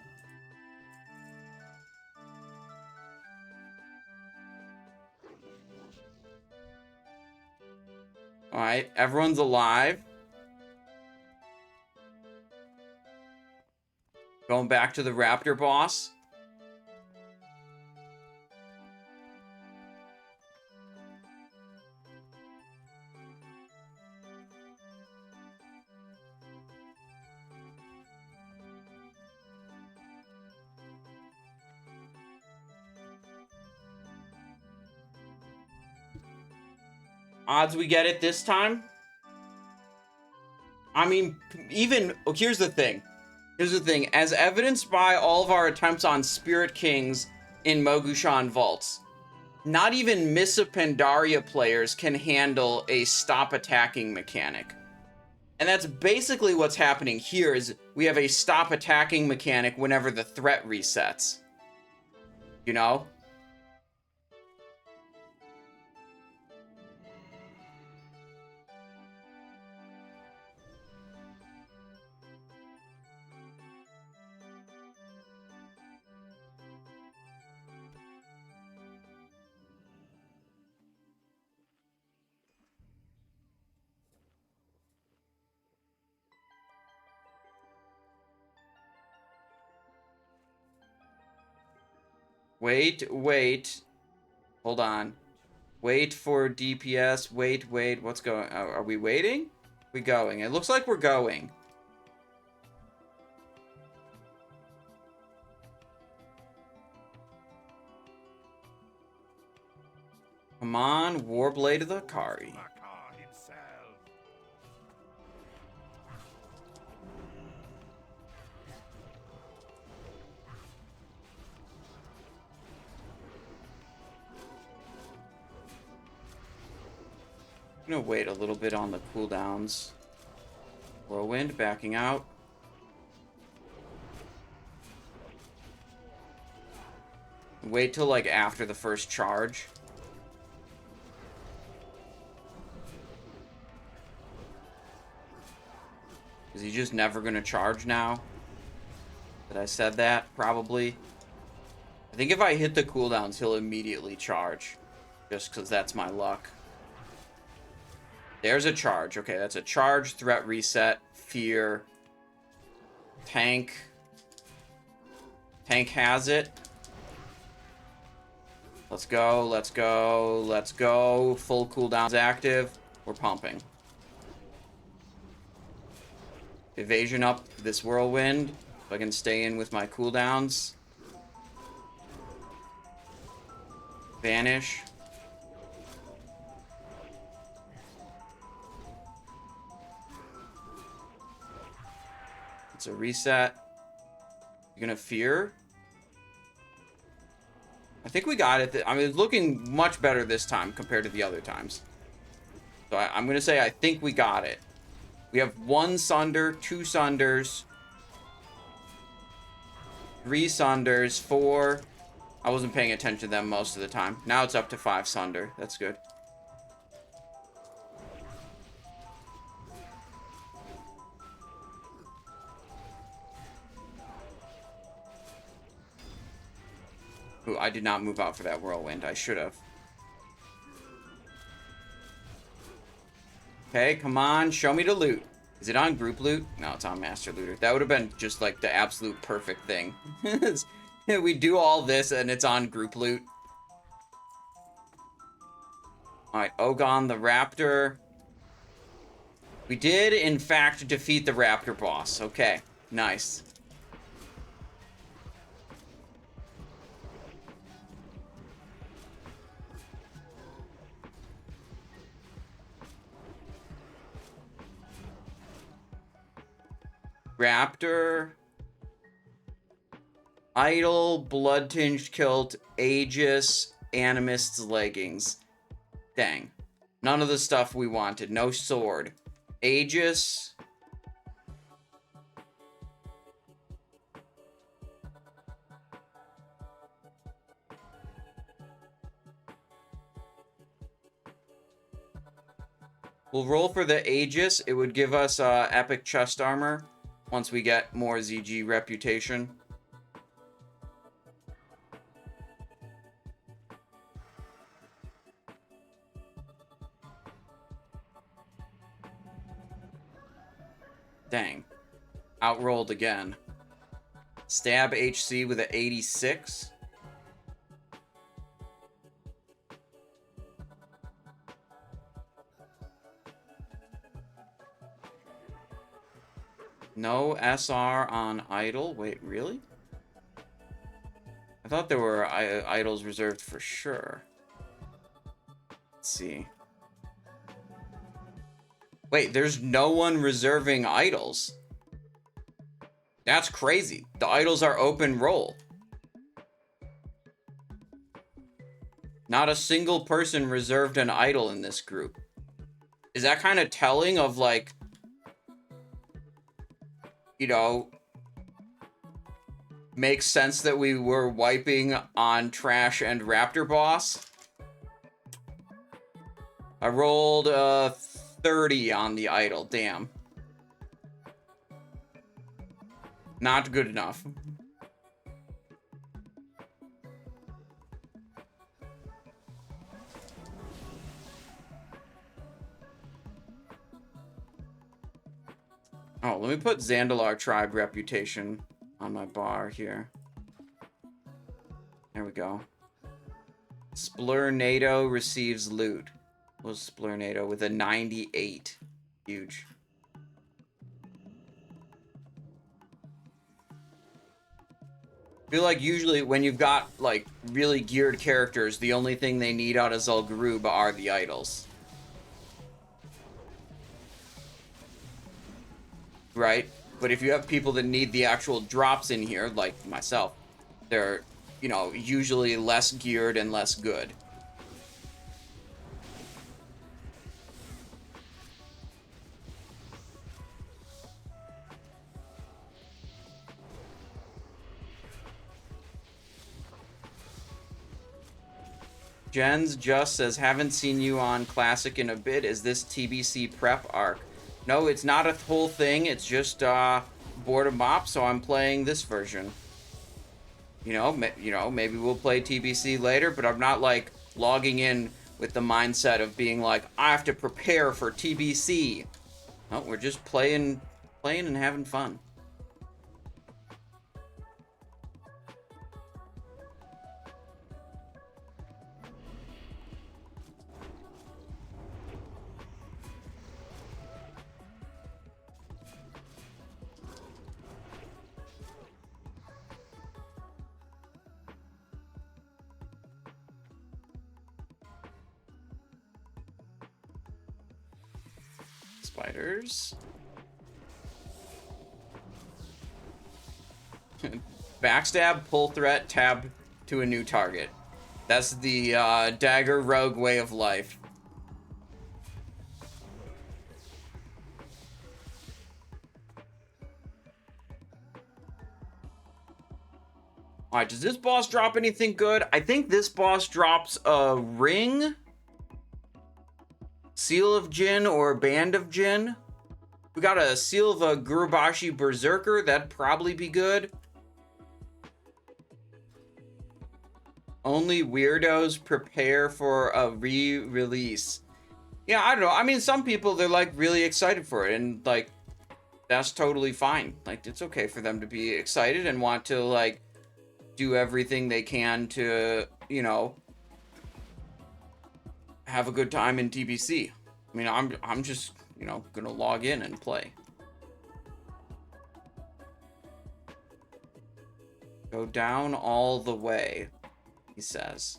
Alright, everyone's alive. Going back to the raptor boss. Odds we get it this time? I mean, even... Oh, here's the thing. Here's the thing. As evidenced by all of our attempts on Spirit Kings in Mogushan Vaults, not even Miss of Pandaria players can handle a stop attacking mechanic. And that's basically what's happening here, is we have a stop attacking mechanic whenever the threat resets. You know? Wait. Hold on. Wait for DPS. Wait. What's going... Are we waiting? We going? It looks like we're going. Come on, Warblade of the Hakkar. Hakkar himself. I'm gonna wait a little bit on the cooldowns. Whirlwind backing out. Wait till like after the first charge. Is he just never gonna charge now? That I said that? Probably. I think if I hit the cooldowns, he'll immediately charge. Just because that's my luck. There's a charge. Okay, that's a charge, threat reset, fear, tank. Tank has it. Let's go, let's go, let's go. Full cooldown's active. We're pumping. Evasion up this whirlwind. If I can stay in with my cooldowns. Vanish. It's a reset. You're gonna fear? I think we got it. I mean, it's looking much better this time compared to the other times. So I'm gonna say I think we got it. We have 1 Sunder, 2 Sunders, 3 Sunders, 4. I wasn't paying attention to them most of the time. Now it's up to 5 Sunder. That's good. Ooh, I did not move out for that whirlwind. I should have. Okay, come on. Show me the loot. Is it on group loot? No, it's on master looter. That would have been just like the absolute perfect thing. We do all this and it's on group loot. Alright, Ogon the Raptor. We did, in fact, defeat the Raptor boss. Okay, nice. Raptor, Idol, Blood-Tinged Kilt, Aegis, Animist's Leggings. Dang. None of the stuff we wanted. No sword. Aegis. We'll roll for the Aegis. It would give us epic chest armor. Once we get more ZG reputation. Dang. Outrolled again. Stab HC with an 86. No SR on Idol. Wait, really? I thought there were idols reserved for sure. Let's see. Wait, there's no one reserving idols. That's crazy. The idols are open roll. Not a single person reserved an idol in this group. Is that kind of telling of like, you know, makes sense that we were wiping on Trash and Raptor Boss? I rolled 30 on the idol. Damn. Not good enough. Oh, let me put Zandalar Tribe reputation on my bar here. There we go. Splurnado receives loot. What was Splurnado with a 98? Huge. I feel like usually when you've got like really geared characters, the only thing they need out of Zul'Gurub are the idols. Right? But if you have people that need the actual drops in here, like myself, they're, you know, usually less geared and less good. Jens just says, haven't seen you on Classic in a bit. Is this TBC prep arc? No, it's not a whole thing. It's just boredom op, so I'm playing this version. You know, maybe we'll play TBC later, but I'm not like logging in with the mindset of being like, I have to prepare for TBC. No, we're just playing and having fun. Spiders. Backstab, pull threat, tab to a new target. That's the dagger rogue way of life. Alright, does this boss drop anything good? I think this boss drops a ring, Seal of Jin, or Band of Jin. We got a Seal of a Gurubashi Berserker. That'd probably be good. Only weirdos prepare for a re-release. Yeah, I don't know. I mean, some people, they're like really excited for it, and like that's totally fine. Like, it's okay for them to be excited and want to like do everything they can to, you know, have a good time in TBC. I mean, I'm just, you know, gonna log in and play. Go down all the way, he says.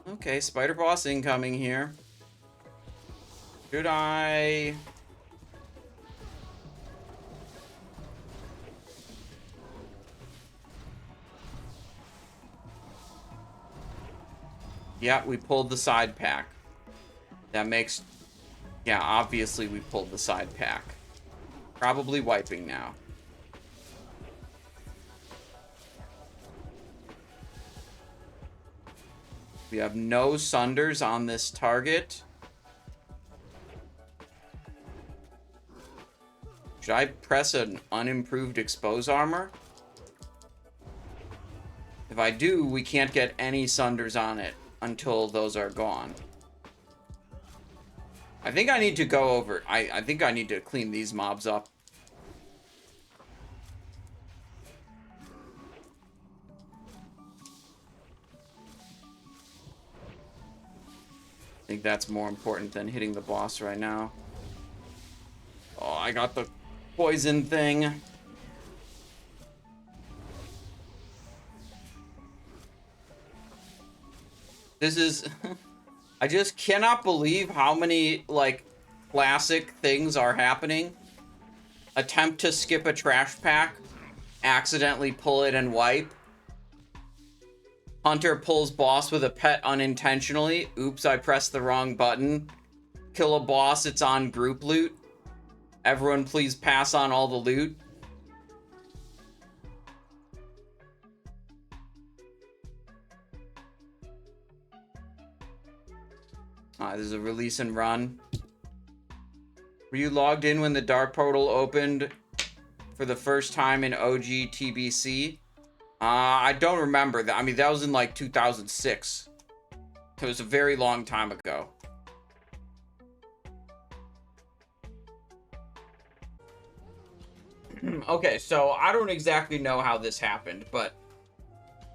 Okay, spider boss incoming here. Should I... Yeah, we pulled the side pack. That makes... Yeah, obviously we pulled the side pack. Probably wiping now. We have no sunders on this target. Should I press an unimproved expose armor? If I do, we can't get any sunders on it until those are gone. I think I need to go over... I think I need to clean these mobs up. I think that's more important than hitting the boss right now. Oh, I got the poison thing. This is... I just cannot believe how many, like, classic things are happening. Attempt to skip a trash pack. Accidentally pull it and wipe. Hunter pulls boss with a pet unintentionally. Oops, I pressed the wrong button. Kill a boss, it's on group loot. Everyone please pass on all the loot. This is a release and run. Were you logged in when the Dark Portal opened for the first time in OG TBC? I don't remember that. I mean, that was in like 2006. It was a very long time ago. Okay, so I don't exactly know how this happened, but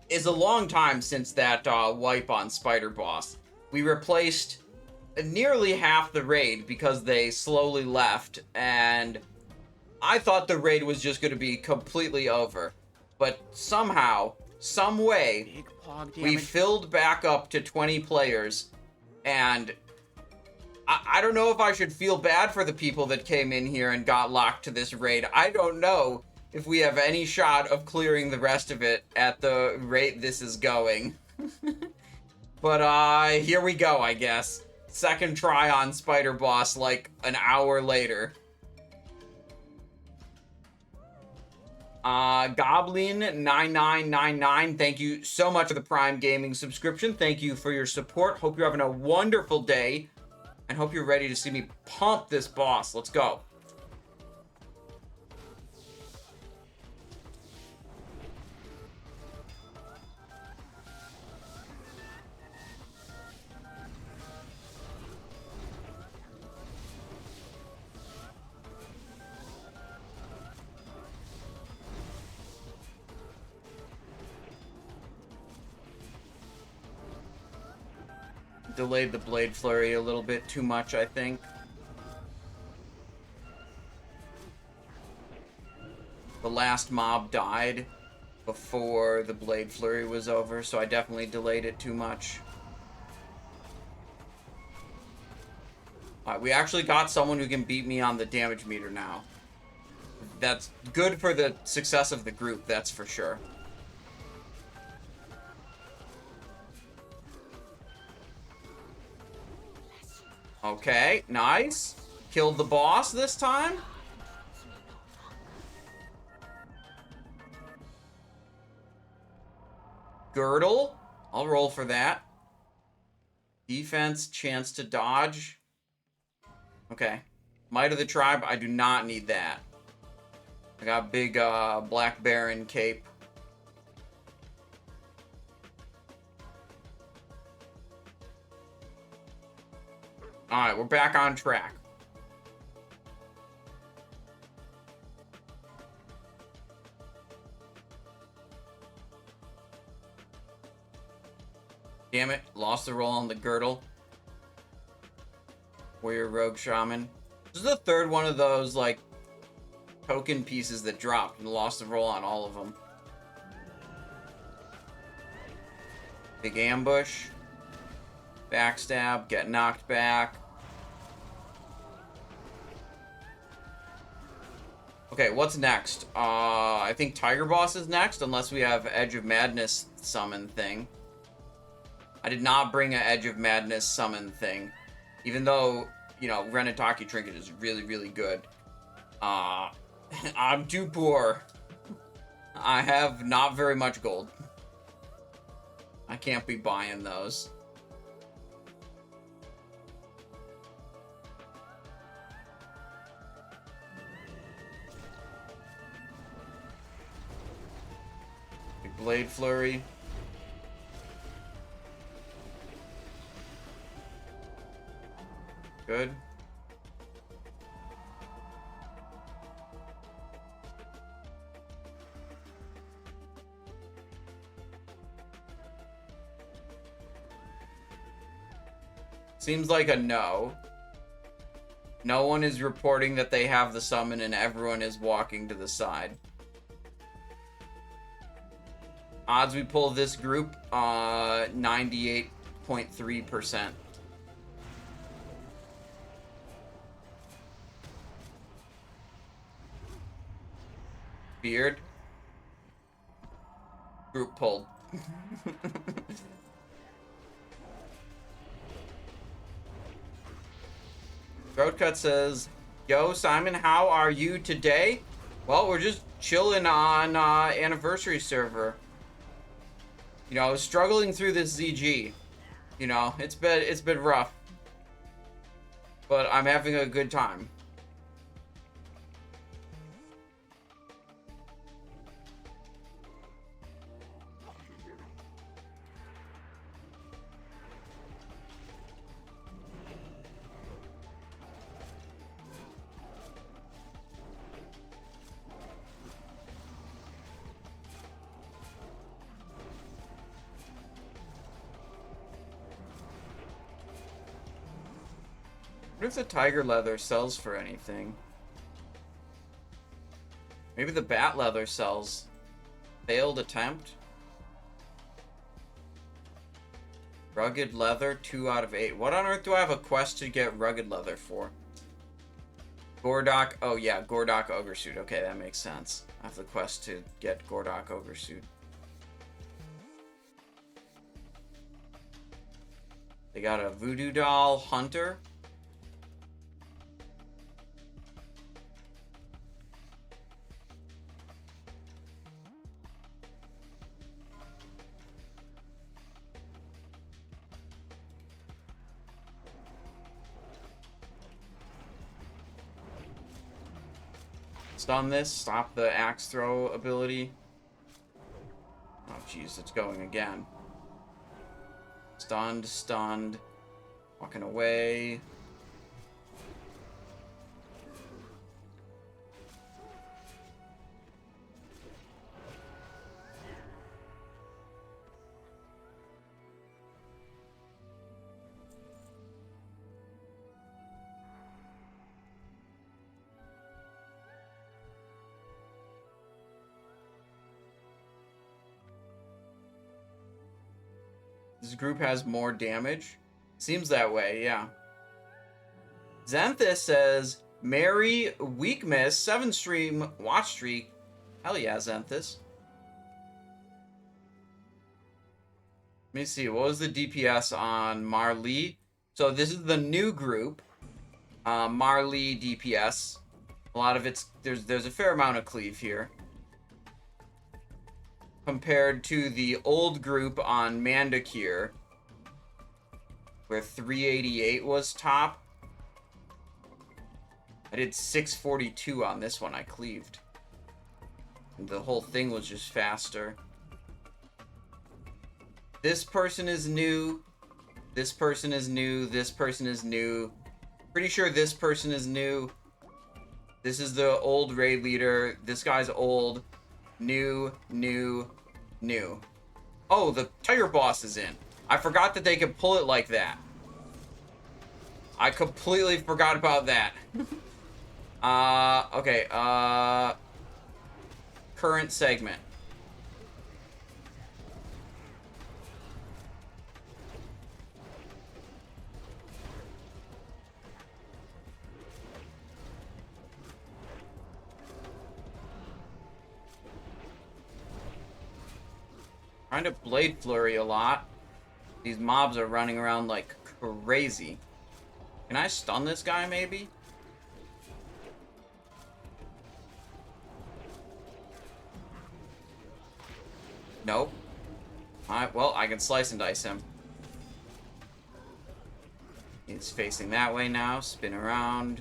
it's a long time since that wipe on Spider Boss. We replaced nearly half the raid because they slowly left, and I thought the raid was just going to be completely over. But somehow, some way, we filled back up to 20 players, and I don't know if I should feel bad for the people that came in here and got locked to this raid. I don't know if we have any shot of clearing the rest of it at the rate this is going. But here we go, I guess. Second try on Spider Boss like an hour later. Goblin9999, thank you so much for the Prime Gaming subscription. Thank you for your support. Hope you're having a wonderful day. and hope you're ready to see me pump this boss. Let's go. Delayed the Blade Flurry a little bit too much, I think. The last mob died before the Blade Flurry was over, so I definitely delayed it too much. Alright, we actually got someone who can beat me on the damage meter now. That's good for the success of the group, that's for sure. Okay, nice. Killed the boss this time. Girdle. I'll roll for that. Defense, chance to dodge. Okay. Might of the Tribe, I do not need that. I got big Black Baron cape. Alright, we're back on track. Damn it, lost the roll on the Girdle. Warrior Rogue Shaman. This is the third one of those, like, token pieces that dropped and lost the roll on all of them. Big Ambush. Backstab, get knocked back. Okay, what's next? I think Tiger Boss is next, unless we have Edge of Madness summon thing. I did not bring an Edge of Madness summon thing, even though, you know, Renataki Trinket is really, really good. I'm too poor. I have not very much gold. I can't be buying those. Blade Flurry. Good. Seems like a no. No one is reporting that they have the summon and everyone is walking to the side. Odds we pull this group, 98.3%. Beard. Group pulled. Throatcut says, "Yo, Simon, how are you today?" Well, we're just chilling on anniversary server. You know, struggling through this ZG. You know, it's been rough. But I'm having a good time. What if the tiger leather sells for anything? Maybe the bat leather sells. Failed attempt. Rugged leather, 2 out of 8. What on earth do I have a quest to get rugged leather for? Gordok, oh yeah, Gordok Ogre Suit. Okay, that makes sense. I have the quest to get Gordok Ogre Suit. They got a Voodoo Doll Hunter. stun this, stop the axe throw ability. Oh, jeez, it's going again. Stunned, stunned. Walking away. This group has more damage. Seems that way, yeah. Xanthus says, Merry Weakmiss 7-stream watch streak. Hell yeah, Xanthus. Let me see, what was the DPS on Marley? So this is the new group. Marley DPS. A lot of it's, there's a fair amount of cleave here. Compared to the old group on Mandokir, where 388 was top. I did 642 on this one, I cleaved. And the whole thing was just faster. This person is new. This person is new. This person is new. Pretty sure this person is new. This is the old raid leader. This guy's old. New, new, new. Oh, the tiger boss is in. I forgot that they could pull it like that. I completely forgot about that. Okay, current segment. Trying to Blade Flurry a lot. These mobs are running around like crazy. Can I stun this guy, maybe? Nope. Alright, well, I can slice and dice him. He's facing that way now. Spin around.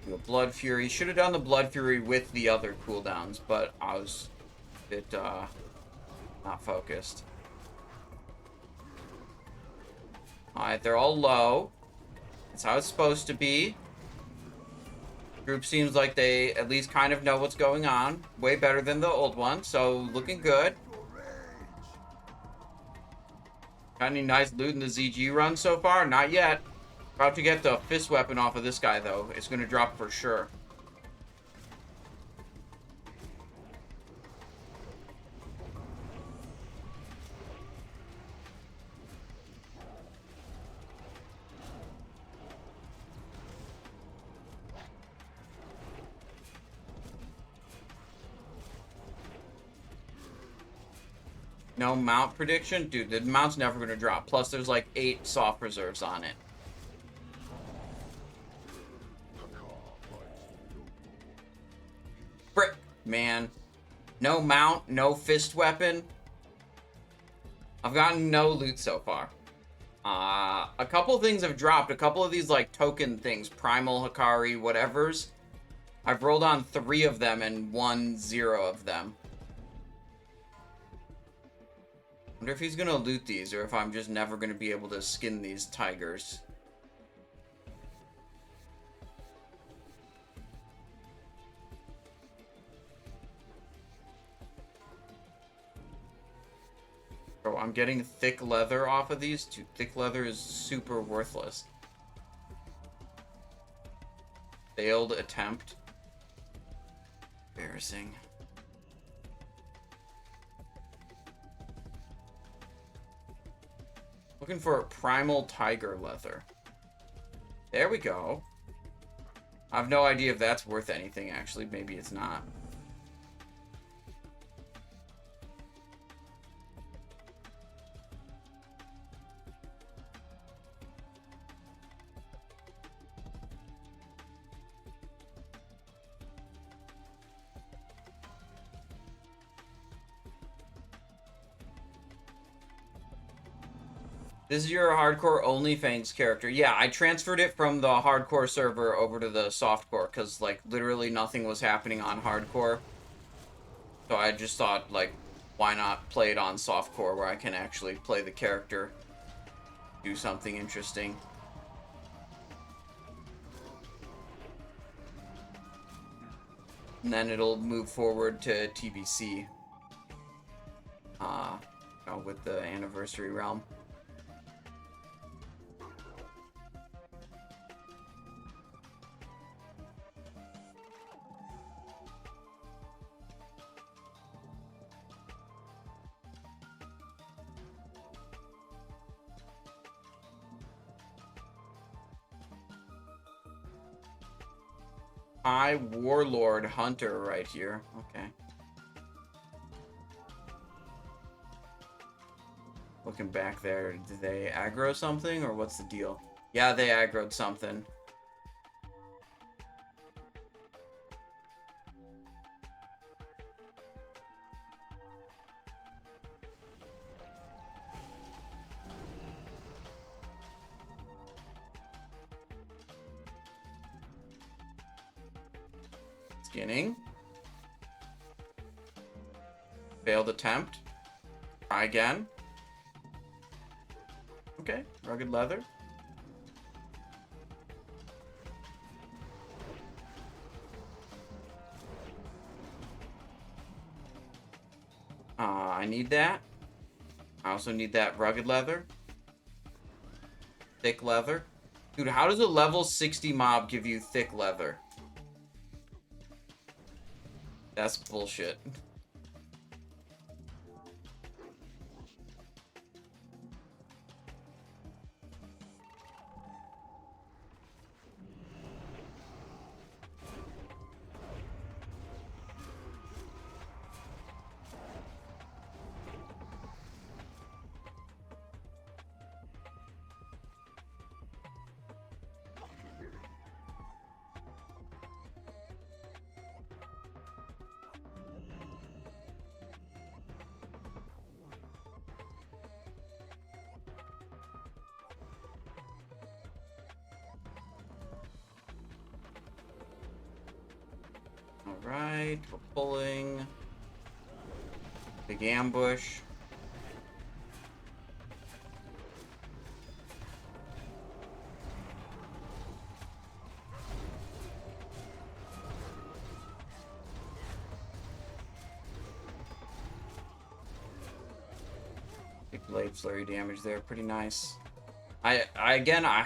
Do a Blood Fury. Should have done the Blood Fury with the other cooldowns, but I was a bit, not focused. Alright, they're all low. That's how it's supposed to be. Group seems like they at least kind of know what's going on. Way better than the old one, so looking good. Got any nice loot in the ZG run so far? Not yet. About to get the fist weapon off of this guy, though. It's going to drop for sure. No mount prediction? Dude, the mount's never going to drop. Plus, there's like 8 soft reserves on it. Frick, man. No mount, no fist weapon. I've gotten no loot so far. A couple things have dropped. A couple of these, like, token things. Primal, Hakkari, whatevers. I've rolled on 3 of them and won 0 of them. Wonder if he's gonna loot these, or if I'm just never gonna be able to skin these tigers. Bro, I'm getting thick leather off of these. Dude, thick leather is super worthless. Failed attempt. Embarrassing. Looking for primal tiger leather. There we go. I have no idea if that's worth anything, actually. Maybe it's not. This is your hardcore OnlyFans character. Yeah, I transferred it from the hardcore server over to the softcore because, like, literally nothing was happening on hardcore. So I just thought, like, why not play it on softcore where I can actually play the character, do something interesting. And then it'll move forward to TBC. You know, with the anniversary realm. High Warlord Hunter right here. Okay. Looking back there, did they aggro something or what's the deal? Yeah, they aggroed something. Skinning. Failed attempt. Try again. Okay, rugged leather. I need that. I also need that rugged leather. Thick leather. Dude, how does a level 60 mob give you thick leather? That's bullshit. Alright, we're pulling. Big ambush. Big blade flurry damage there, pretty nice. I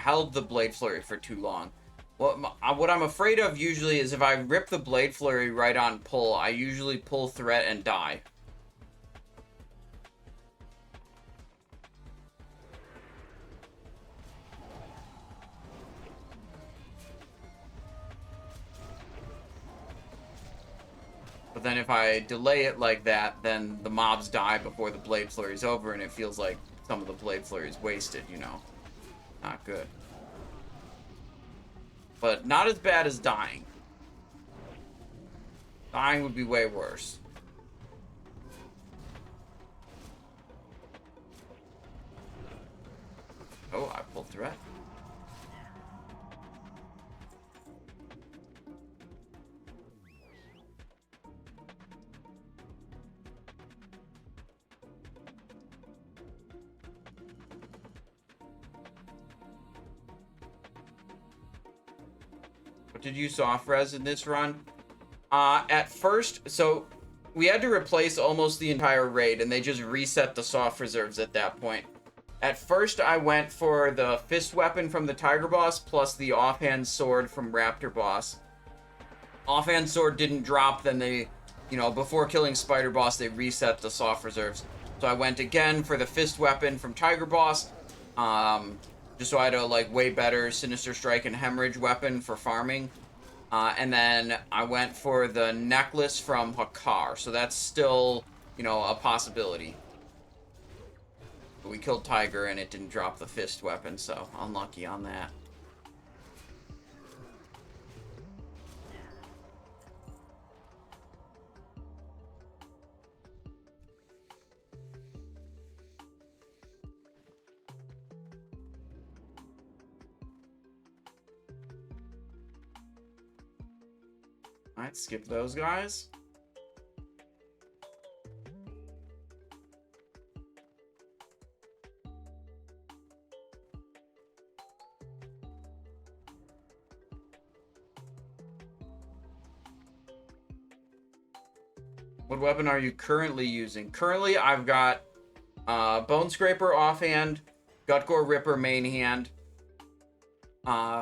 held the blade flurry for too long. What I'm afraid of usually is if I rip the blade flurry right on pull, I usually pull threat and die. But then if I delay it like that, then the mobs die before the blade flurry is over, and it feels like some of the blade flurry is wasted, you know. Not good. But not as bad as dying. Dying would be way worse. Oh, I pulled threat. What did you soft res in this run? At first, so we had to replace almost the entire raid, and they just reset the soft reserves at that point. At first, I went for the fist weapon from the Tiger boss, plus the offhand sword from Raptor boss. Offhand sword didn't drop, then they, you know, before killing Spider boss, they reset the soft reserves. So I went again for the fist weapon from Tiger boss, just so I had a, like, way better Sinister Strike and Hemorrhage weapon for farming. And then I went for the necklace from Hakkar, so that's still, you know, a possibility. But we killed Tiger and it didn't drop the fist weapon, so unlucky on that. Alright, skip those guys. What weapon are you currently using? Currently, I've got Bone Scraper offhand, Gutgore Ripper main hand.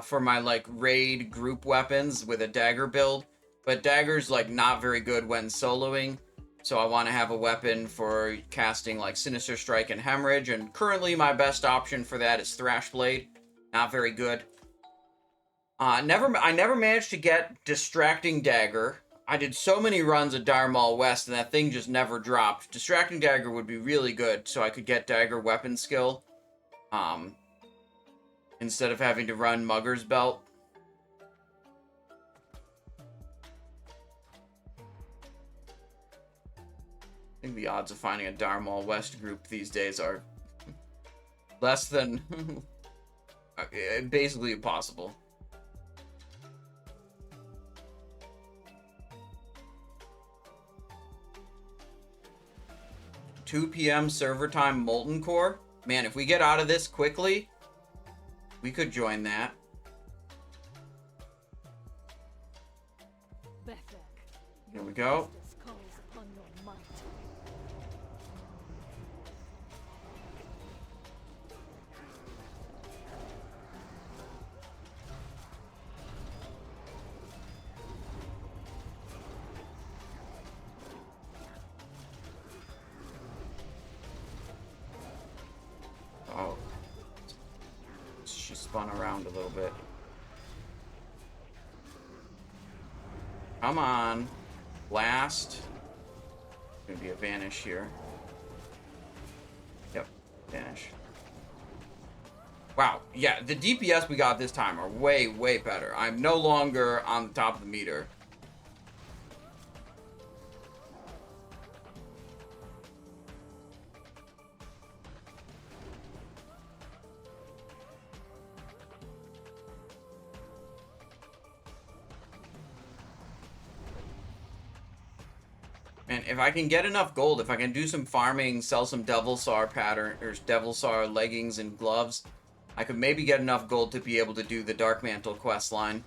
For my like raid group weapons with a dagger build, but dagger's like not very good when soloing, so I want to have a weapon for casting like Sinister Strike and Hemorrhage, and currently my best option for that is Thrash Blade. Not very good. I never managed to get Distracting Dagger. I did so many runs at Darmal West and that thing just never dropped. Distracting Dagger would be really good so I could get dagger weapon skill. Instead of having to run Mugger's Belt. I think the odds of finding a Darmal West group these days are less than basically impossible. $2 p.m. server time Molten Core. Man, if we get out of this quickly, we could join that. Here we go. Oh. She spun around a little bit. Come on. Blast. Gonna be a vanish here. Yep, vanish. Wow, yeah, the DPS we got this time are way, way better. I'm no longer on the top of the meter. And if I can get enough gold, if I can do some farming, sell some Devilsaur pattern or Devilsaur leggings and gloves, I could maybe get enough gold to be able to do the Dark Mantle quest line.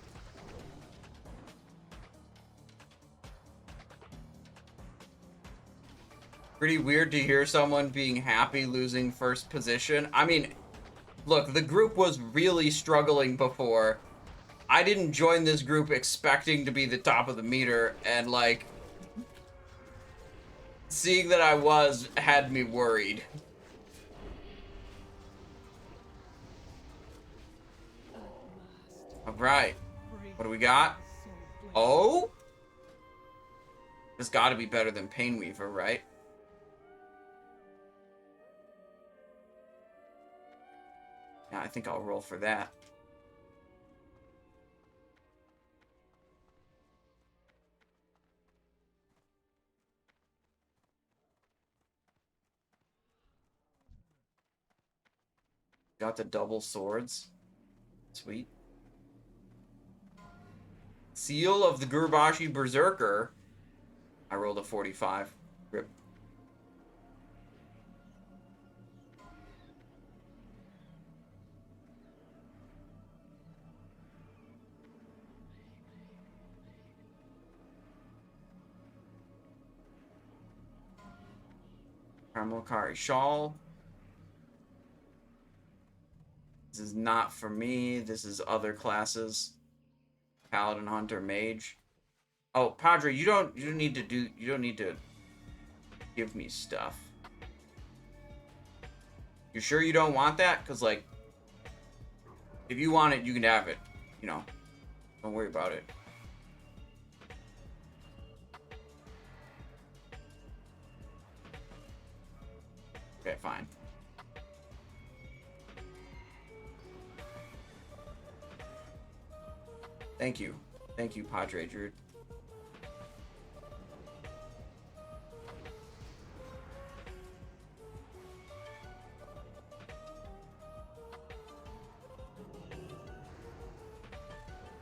Pretty weird to hear someone being happy losing first position. I mean, look, the group was really struggling before. I didn't join this group expecting to be the top of the meter, and like, seeing that I was had me worried. Alright. What do we got? Oh? This gotta be better than Painweaver, right? Yeah, I think I'll roll for that. Got the double swords. Sweet. Seal of the Gurubashi Berserker. I rolled a 45. Rip. Karmalkari Shawl. This is not for me. This is other classes. Paladin, Hunter, Mage. Oh, Padre, you don't need to give me stuff. You sure you don't want that? Because, like, if you want it, you can have it. You know, don't worry about it. Okay, fine. Thank you. Thank you, Padre Druid.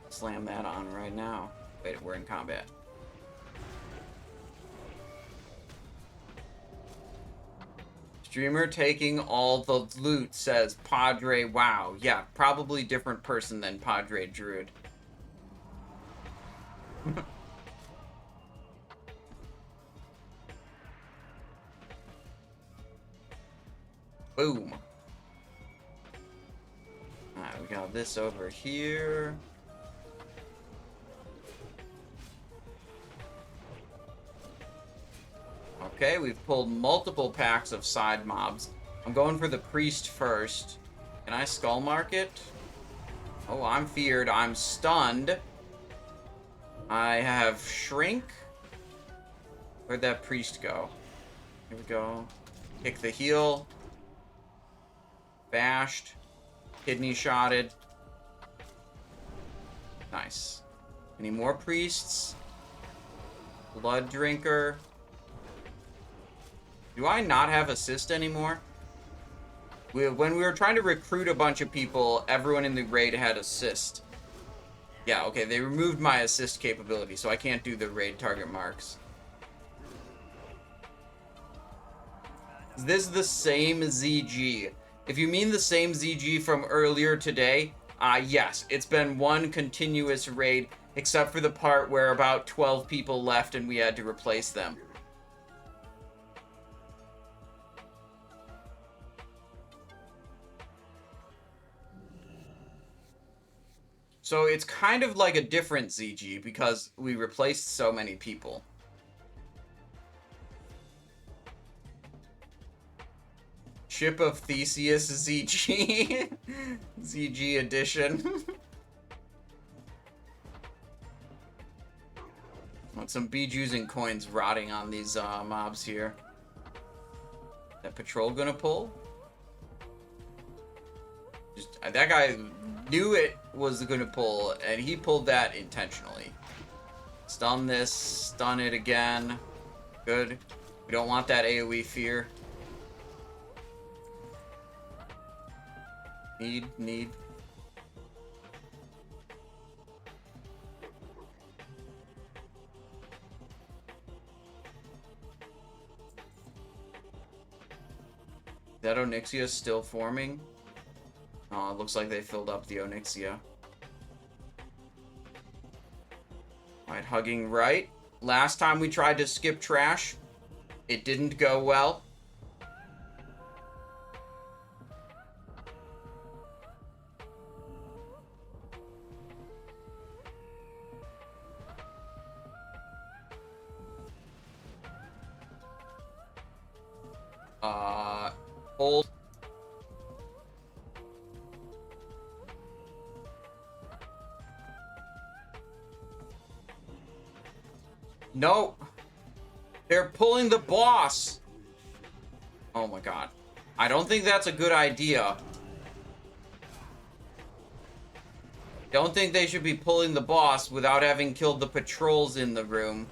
Slam that on right now. Wait, we're in combat. Streamer taking all the loot, says Padre WoW. Yeah, probably different person than Padre Druid. Boom. Alright, we got this over here. Okay, we've pulled multiple packs of side mobs. I'm going for the priest first. Can I skull mark it? Oh, I'm feared. I'm stunned. I have shrink. Where'd that priest go? Here we go. Kick the heel. Bashed. Kidney shotted. Nice. Any more priests? Blood drinker. Do I not have assist anymore? When we were trying to recruit a bunch of people, everyone in the raid had assist. Yeah, okay, they removed my assist capability, so I can't do the raid target marks. Is this the same ZG? If you mean the same ZG from earlier today, yes, it's been one continuous raid, except for the part where about 12 people left and we had to replace them. So it's kind of like a different ZG because we replaced so many people. Ship of Theseus ZG. ZG edition. Want some bijus and coins rotting on these mobs here. That patrol gonna pull? Just, that guy knew it was gonna pull, and he pulled that intentionally. Stun this, stun it again. Good. We don't want that AoE fear. Need. Is that Onyxia still forming? Oh, it looks like they filled up the Onyxia. Alright, hugging right. Last time we tried to skip trash, it didn't go well. Hold. No! They're pulling the boss! Oh my god. I don't think that's a good idea. Don't think they should be pulling the boss without having killed the patrols in the room.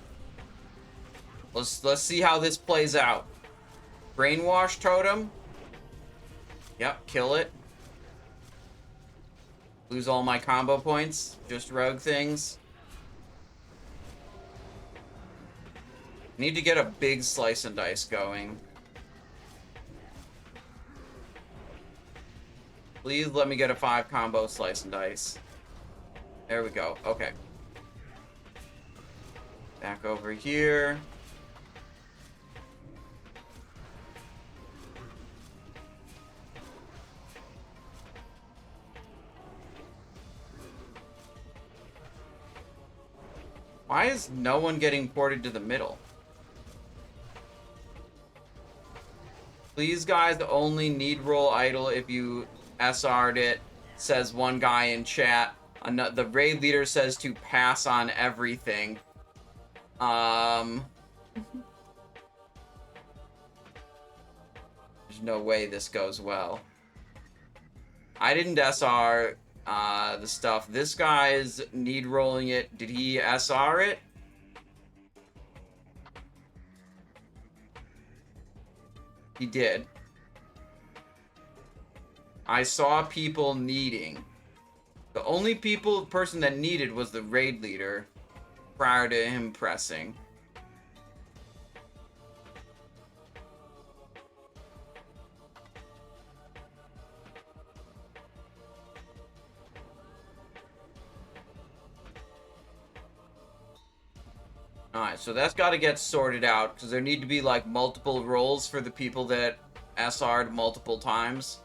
Let's see how this plays out. Brainwash totem. Yep, kill it. Lose all my combo points. Just rogue things. Need to get a big slice and dice going. Please let me get a 5 combo slice and dice. There we go. Okay. Back over here. Why is no one getting ported to the middle? Please, guys, only need roll idle if you SR'd it, says one guy in chat. The raid leader says to pass on everything. There's no way this goes well. I didn't SR the stuff. This guy's need rolling it. Did he SR it? He did. I saw people needing. The only person that needed was the raid leader. prior to him pressing. Alright, so that's got to get sorted out, because there need to be, like, multiple roles for the people that SR'd multiple times.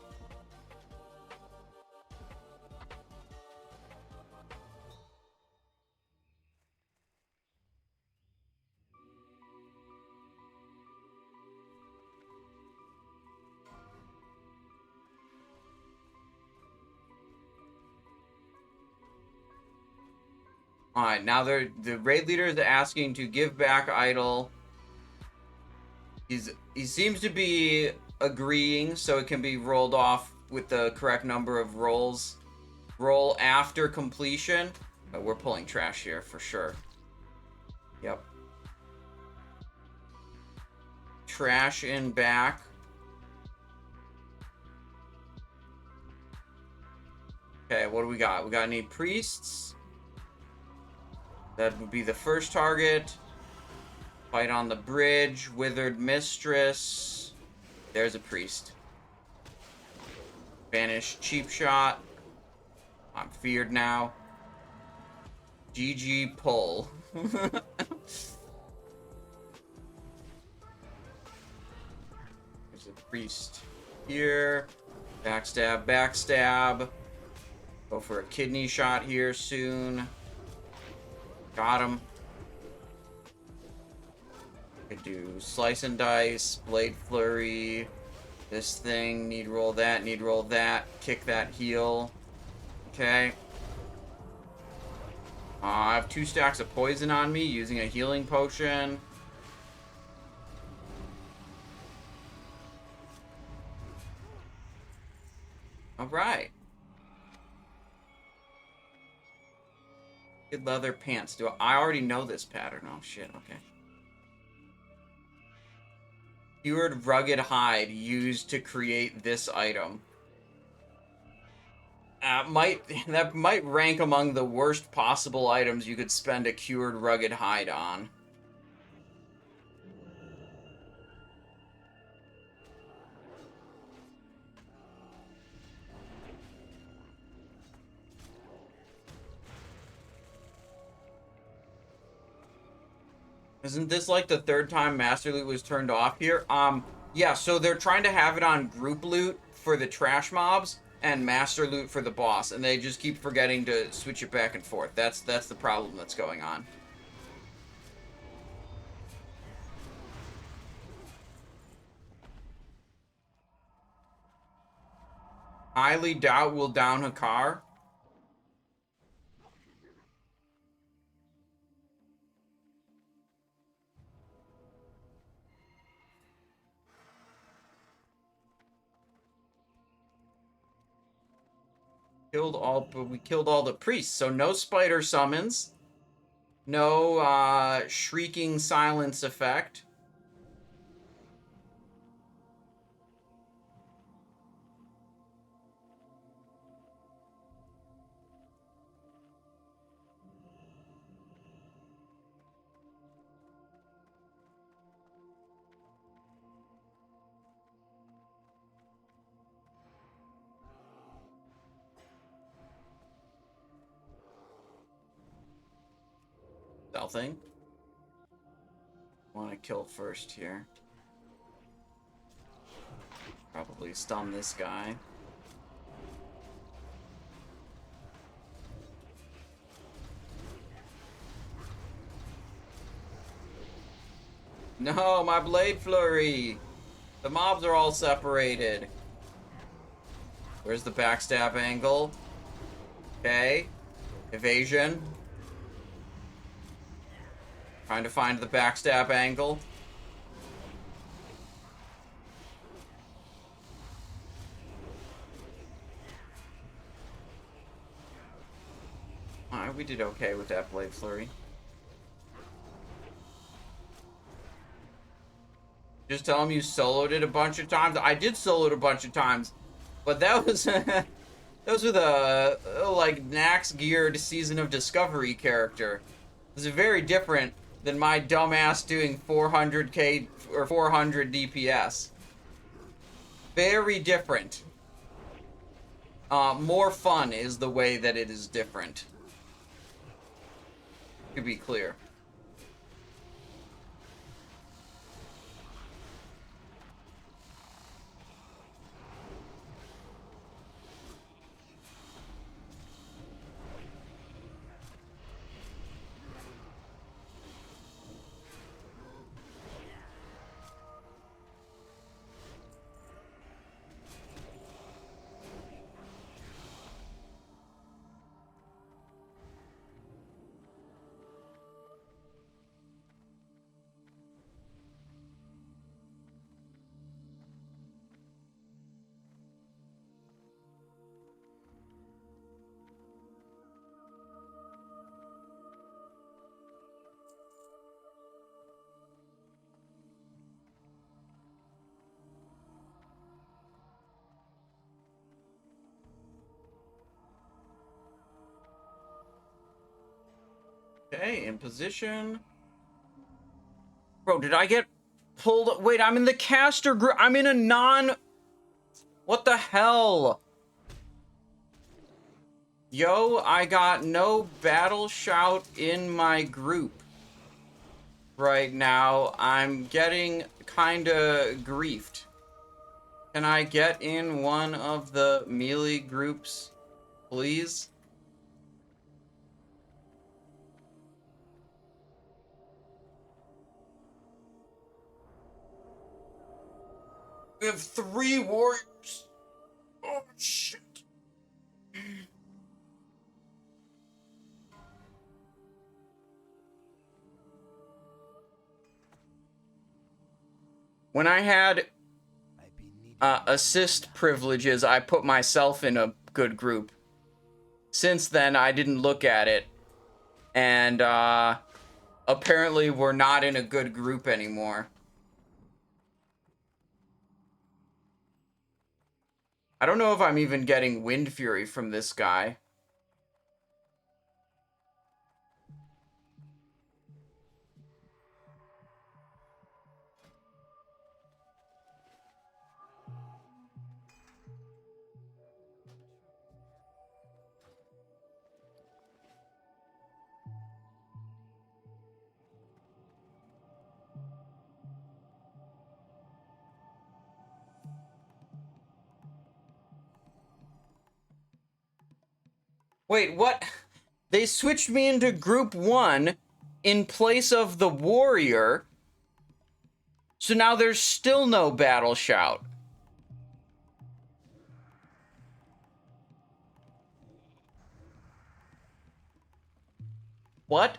Alright, now the raid leader is asking to give back idol. He seems to be agreeing, so it can be rolled off with the correct number of rolls. Roll after completion. Oh, we're pulling trash here for sure. Yep. Trash in back. Okay, what do we got? We got any priests? That would be the first target. Fight on the bridge. Withered Mistress. There's a priest. Banished Cheap Shot. I'm feared now. GG pull. There's a priest here. Backstab, backstab. Go for a kidney shot here soon. Got him. Could do slice and dice, blade flurry, this thing, need roll that, kick that heal. Okay. I have 2 stacks of poison on me, using a healing potion. Alright. Good leather pants. I already know this pattern. Oh shit, okay. Cured rugged hide used to create this item. That might rank among the worst possible items you could spend a cured rugged hide on. Isn't this like the 3rd time Master Loot was turned off here? Yeah, so they're trying to have it on group loot for the trash mobs and Master Loot for the boss, and they just keep forgetting to switch it back and forth. That's the problem that's going on. Highly doubt we'll down Hakkar. We killed all the priests, so no spider summons. No shrieking silence effect. Stealthing. Want to kill first here. Probably stun this guy. No, my blade flurry! The mobs are all separated. Where's the backstab angle? Okay. Evasion. Trying to find the backstab angle. Alright, we did okay with that blade flurry. Just tell him you soloed it a bunch of times. I did solo it a bunch of times, but that was that was with a like Nax geared Season of Discovery character. This is very different than my dumbass doing 400k or 400 DPS. Very different. More fun is the way that it is different. To be clear. Okay, in position. Bro, did I get pulled? Wait, I'm in the caster group. I'm in a non... What the hell? Yo, I got no battle shout in my group. Right now, I'm getting kinda griefed. Can I get in one of the melee groups, please? We have 3 warriors. Oh, shit. When I had assist privileges, I put myself in a good group. Since then, I didn't look at it. And apparently we're not in a good group anymore. I don't know if I'm even getting Wind Fury from this guy. Wait, what? They switched me into group 1 in place of the warrior. So now there's still no battle shout. What?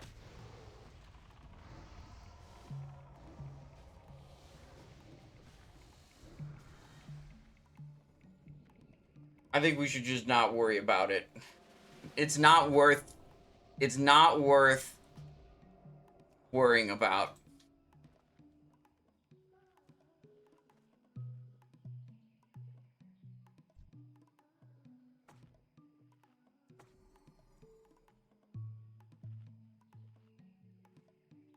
I think we should just not worry about it. It's not worth worrying about.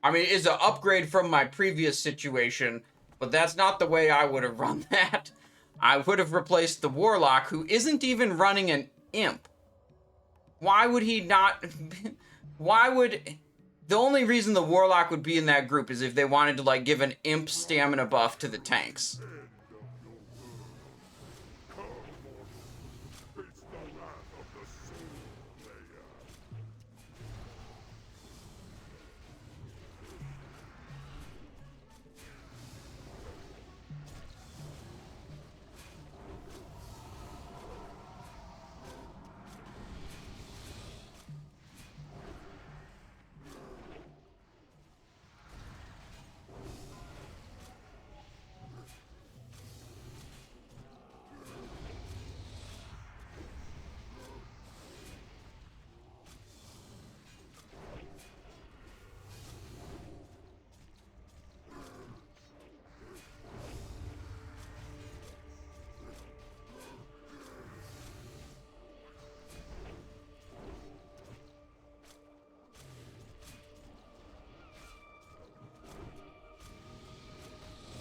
I mean, it's an upgrade from my previous situation, but that's not the way I would have run that. I would have replaced the Warlock, who isn't even running an imp. Why would he not... Why would... The only reason the Warlock would be in that group is if they wanted to, like, give an imp stamina buff to the tanks.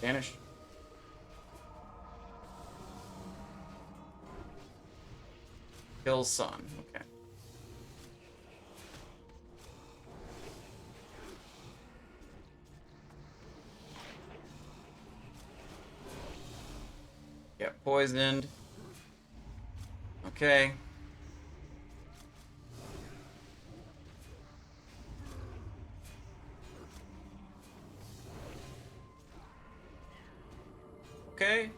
Vanished. Kill Sun. Okay. Get poisoned. Okay. Okay.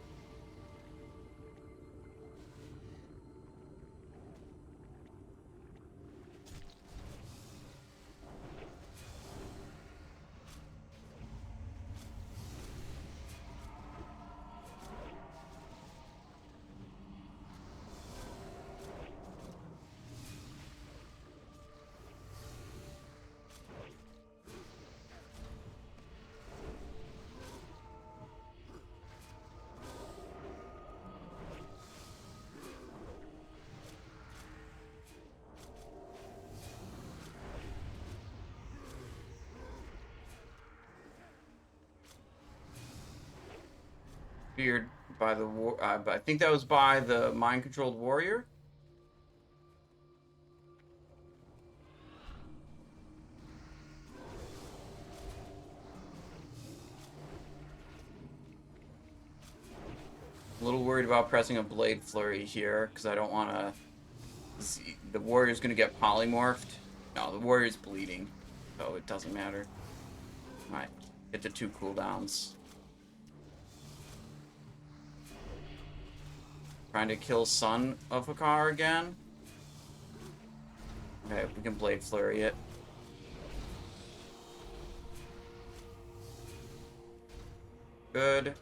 Feared by the war. But I think that was by the mind-controlled warrior. A little worried about pressing a blade flurry here because I don't want to. The warrior's gonna get polymorphed. No, the warrior's bleeding, so it doesn't matter. All right, get the 2 cooldowns. Trying to kill Son of Hakkar again. Okay, we can blade flurry it. Good.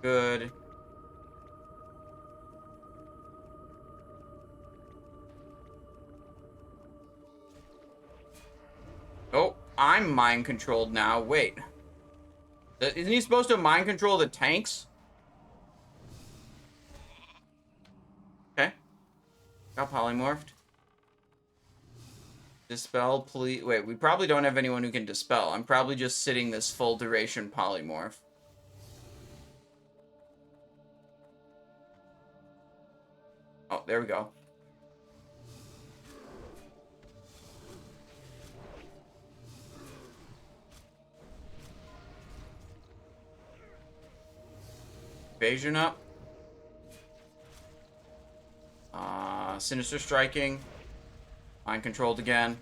Good. Oh, I'm mind controlled now. Wait. Isn't he supposed to mind control the tanks? Okay. Got polymorphed. Dispel, please. Wait, we probably don't have anyone who can dispel. I'm probably just sitting this full duration polymorph. Oh, there we go. Evasion up. Sinister striking. Mind controlled again.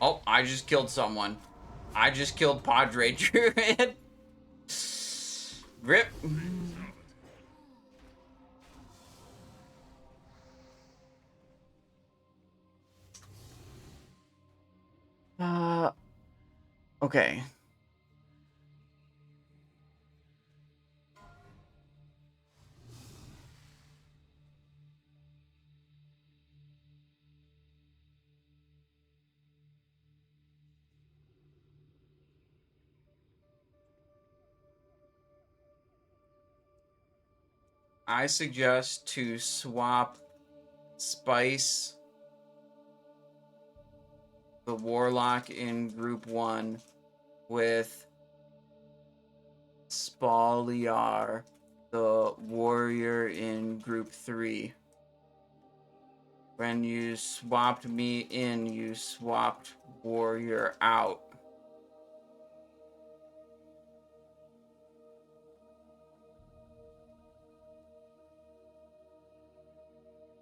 Oh, I just killed someone. I just killed Padre Druid. Rip. Okay. I suggest to swap Spice, the Warlock in Group 1, with Spaliar, the Warrior in Group 3. When you swapped me in, you swapped Warrior out.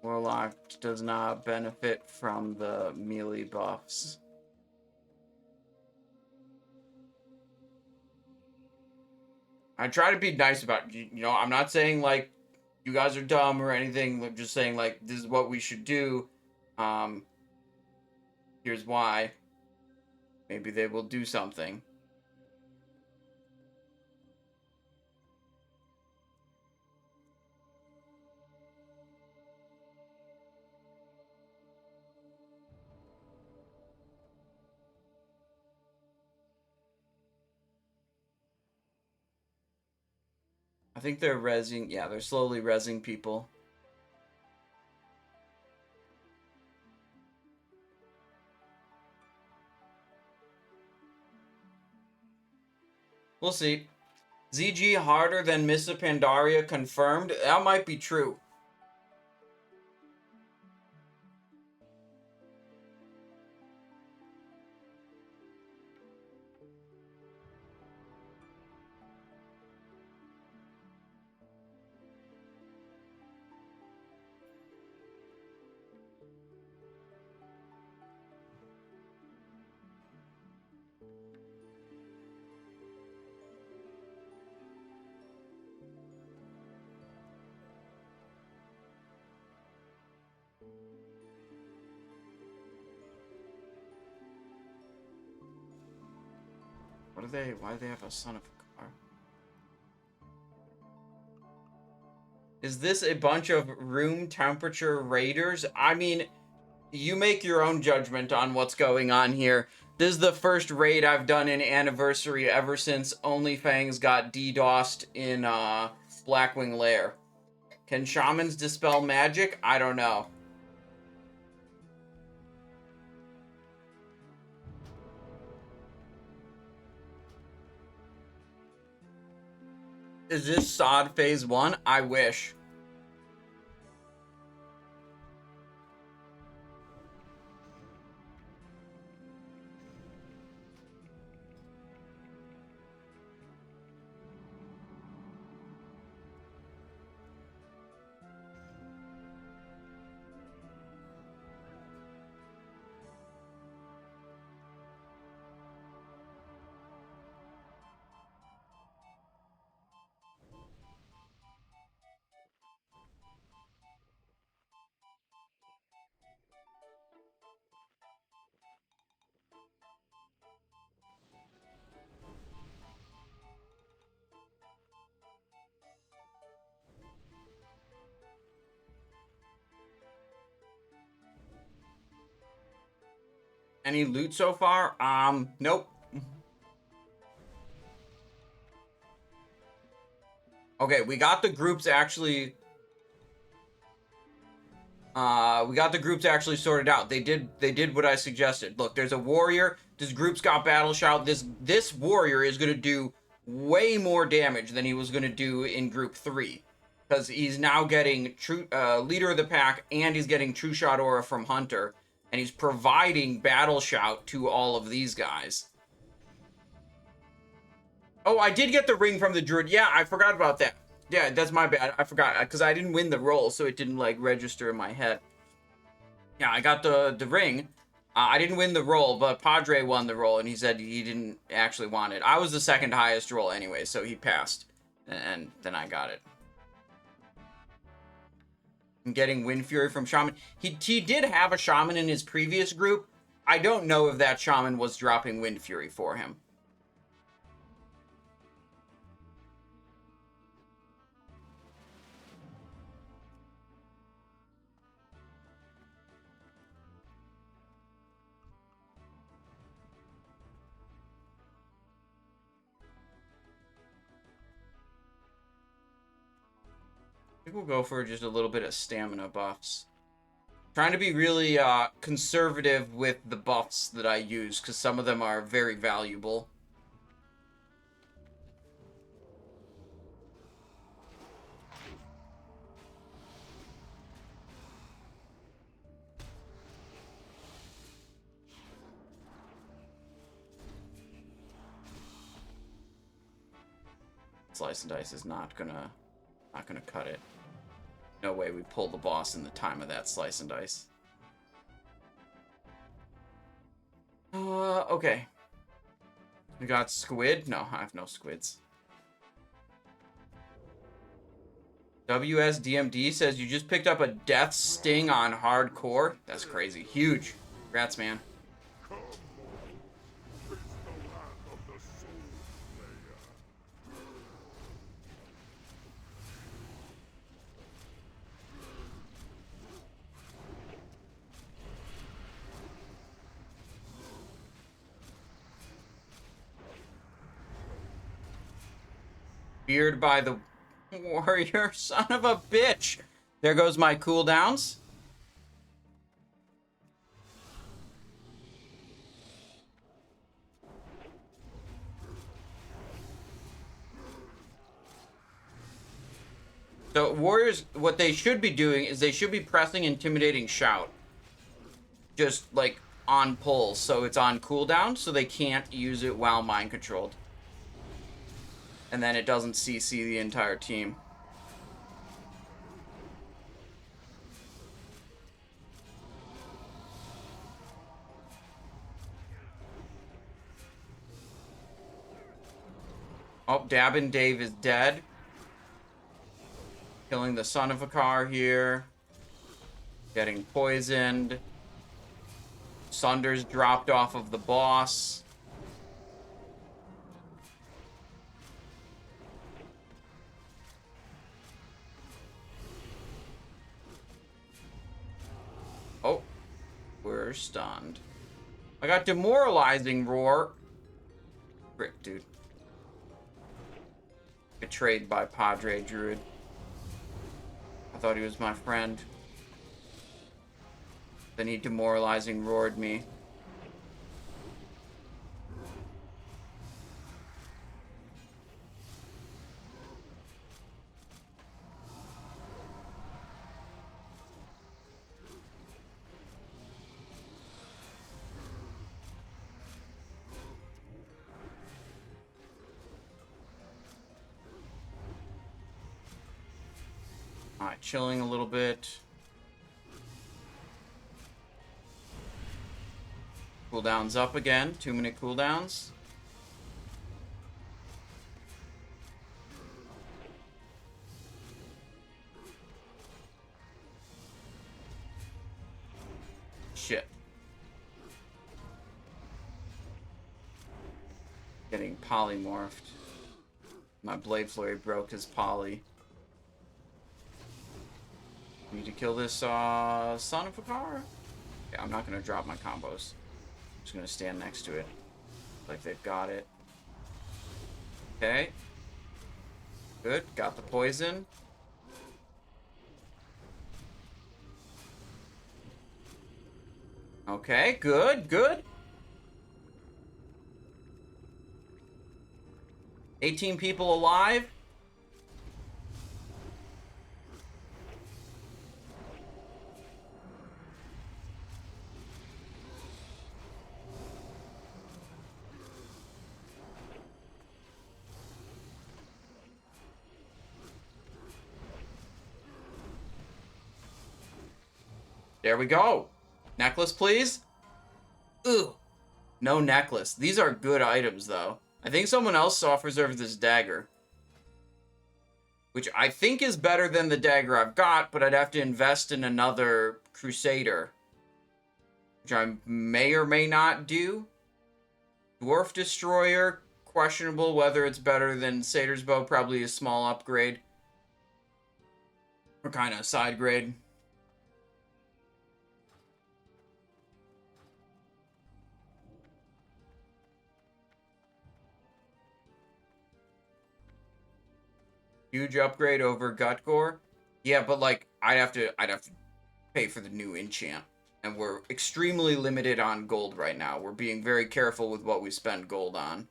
Warlock does not benefit from the melee buffs. I try to be nice about, you know, I'm not saying like you guys are dumb or anything. I'm just saying like this is what we should do. Here's why. Maybe they will do something. I think they're rezzing. Yeah, they're slowly rezzing people. We'll see. ZG harder than Missa Pandaria confirmed? That might be true. Why do they have a son of a car? Is this a bunch of room temperature raiders? I mean, you make your own judgment on what's going on here. This is the first raid I've done in Anniversary ever since OnlyFangs got DDoSed in Blackwing Lair. Can shamans dispel magic? I don't know. Is this SOD Phase 1? I wish. Any loot so far? Nope. Okay, we got the groups actually. We got the groups actually sorted out. They did what I suggested. Look, there's a warrior. This group's got battle shout. This warrior is gonna do way more damage than he was gonna do in group 3. Because he's now getting true leader of the pack, and he's getting true shot aura from Hunter. And he's providing battle shout to all of these guys. Oh, I did get the ring from the druid. Yeah, I forgot about that. Yeah, that's my bad. I forgot because I didn't win the roll, so it didn't like register in my head. Yeah, I got the ring. I didn't win the roll, but Padre won the roll, and he said he didn't actually want it. I was the second highest roll anyway, so he passed, and then I got it. I'm getting Wind Fury from Shaman. He did have a Shaman in his previous group. I don't know if that Shaman was dropping Wind Fury for him. I think we'll go for just a little bit of stamina buffs. Trying to be really conservative with the buffs that I use, because some of them are very valuable. Slice and Dice is not gonna cut it. No way we pull the boss in the time of that Slice and Dice. Okay. We got squid? No, I have no squids. WSDMD says you just picked up a death sting on hardcore. That's crazy. Huge. Congrats, man. Beard by the warrior, son of a bitch. There goes my cooldowns. So warriors, what they should be doing is they should be pressing Intimidating Shout. Just, like, on pulls, so it's on cooldown, so they can't use it while mind controlled. And then it doesn't CC the entire team. Oh, Dabbin Dave is dead. Killing the son of Hakkar here. Getting poisoned. Sunder's dropped off of the boss. Oh, we're stunned. I got Demoralizing Roar. Frick, dude. Betrayed by Padre Druid. I thought he was my friend. Then he Demoralizing Roared me. Alright, chilling a little bit. Cooldowns up again. 2-minute cooldowns. Shit. Getting polymorphed. My Blade Flurry broke his poly. Need to kill this son of Hakkar? Yeah, I'm not gonna drop my combos. I'm just gonna stand next to it. Like they've got it. Okay. Good. Got the poison. Okay, good, good. 18 people alive. There we go. Necklace, please. Ooh. No necklace. These are good items, though. I think someone else soft-reserved this dagger. Which I think is better than the dagger I've got, but I'd have to invest in another Crusader. Which I may or may not do. Dwarf Destroyer. Questionable whether it's better than Satyr's Bow. Probably a small upgrade. Or kind of side grade. Huge upgrade over Gut Gore. Yeah, but like I'd have to pay for the new enchant. And we're extremely limited on gold right now. We're being very careful with what we spend gold on.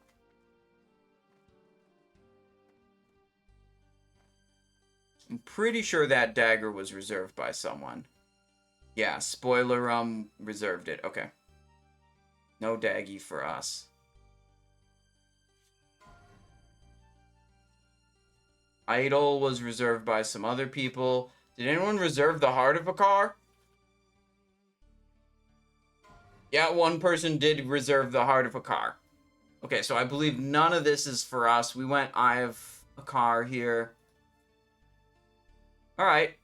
I'm pretty sure that dagger was reserved by someone. Yeah, spoiler, reserved it. Okay. No daggy for us. Idol was reserved by some other people. Did anyone reserve the Heart of Hakkar? Yeah, one person did reserve the Heart of Hakkar. Okay, so I believe none of this is for us. We went Eye of Hakkar here. Alright.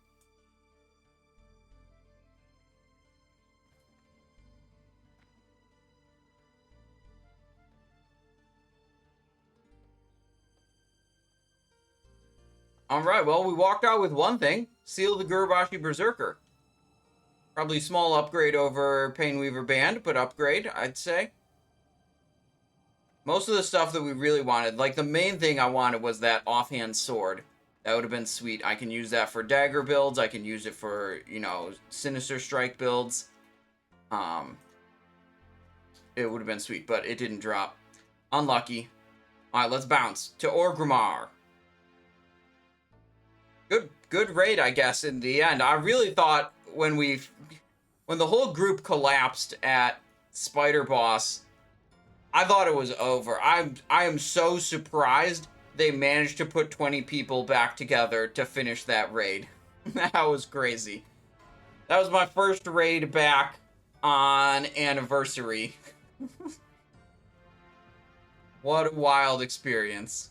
Alright, well, we walked out with one thing. Seal the Gurubashi Berserker. Probably small upgrade over Painweaver Band, but upgrade, I'd say. Most of the stuff that we really wanted, like the main thing I wanted was that offhand sword. That would have been sweet. I can use that for dagger builds. I can use it for, you know, Sinister Strike builds. It would have been sweet, but it didn't drop. Unlucky. Alright, let's bounce to Orgrimmar. Good raid, I guess, in the end. I really thought when the whole group collapsed at Spider Boss, I thought it was over. I am so surprised they managed to put 20 people back together to finish that raid. That was crazy. That was my first raid back on Anniversary. What a wild experience.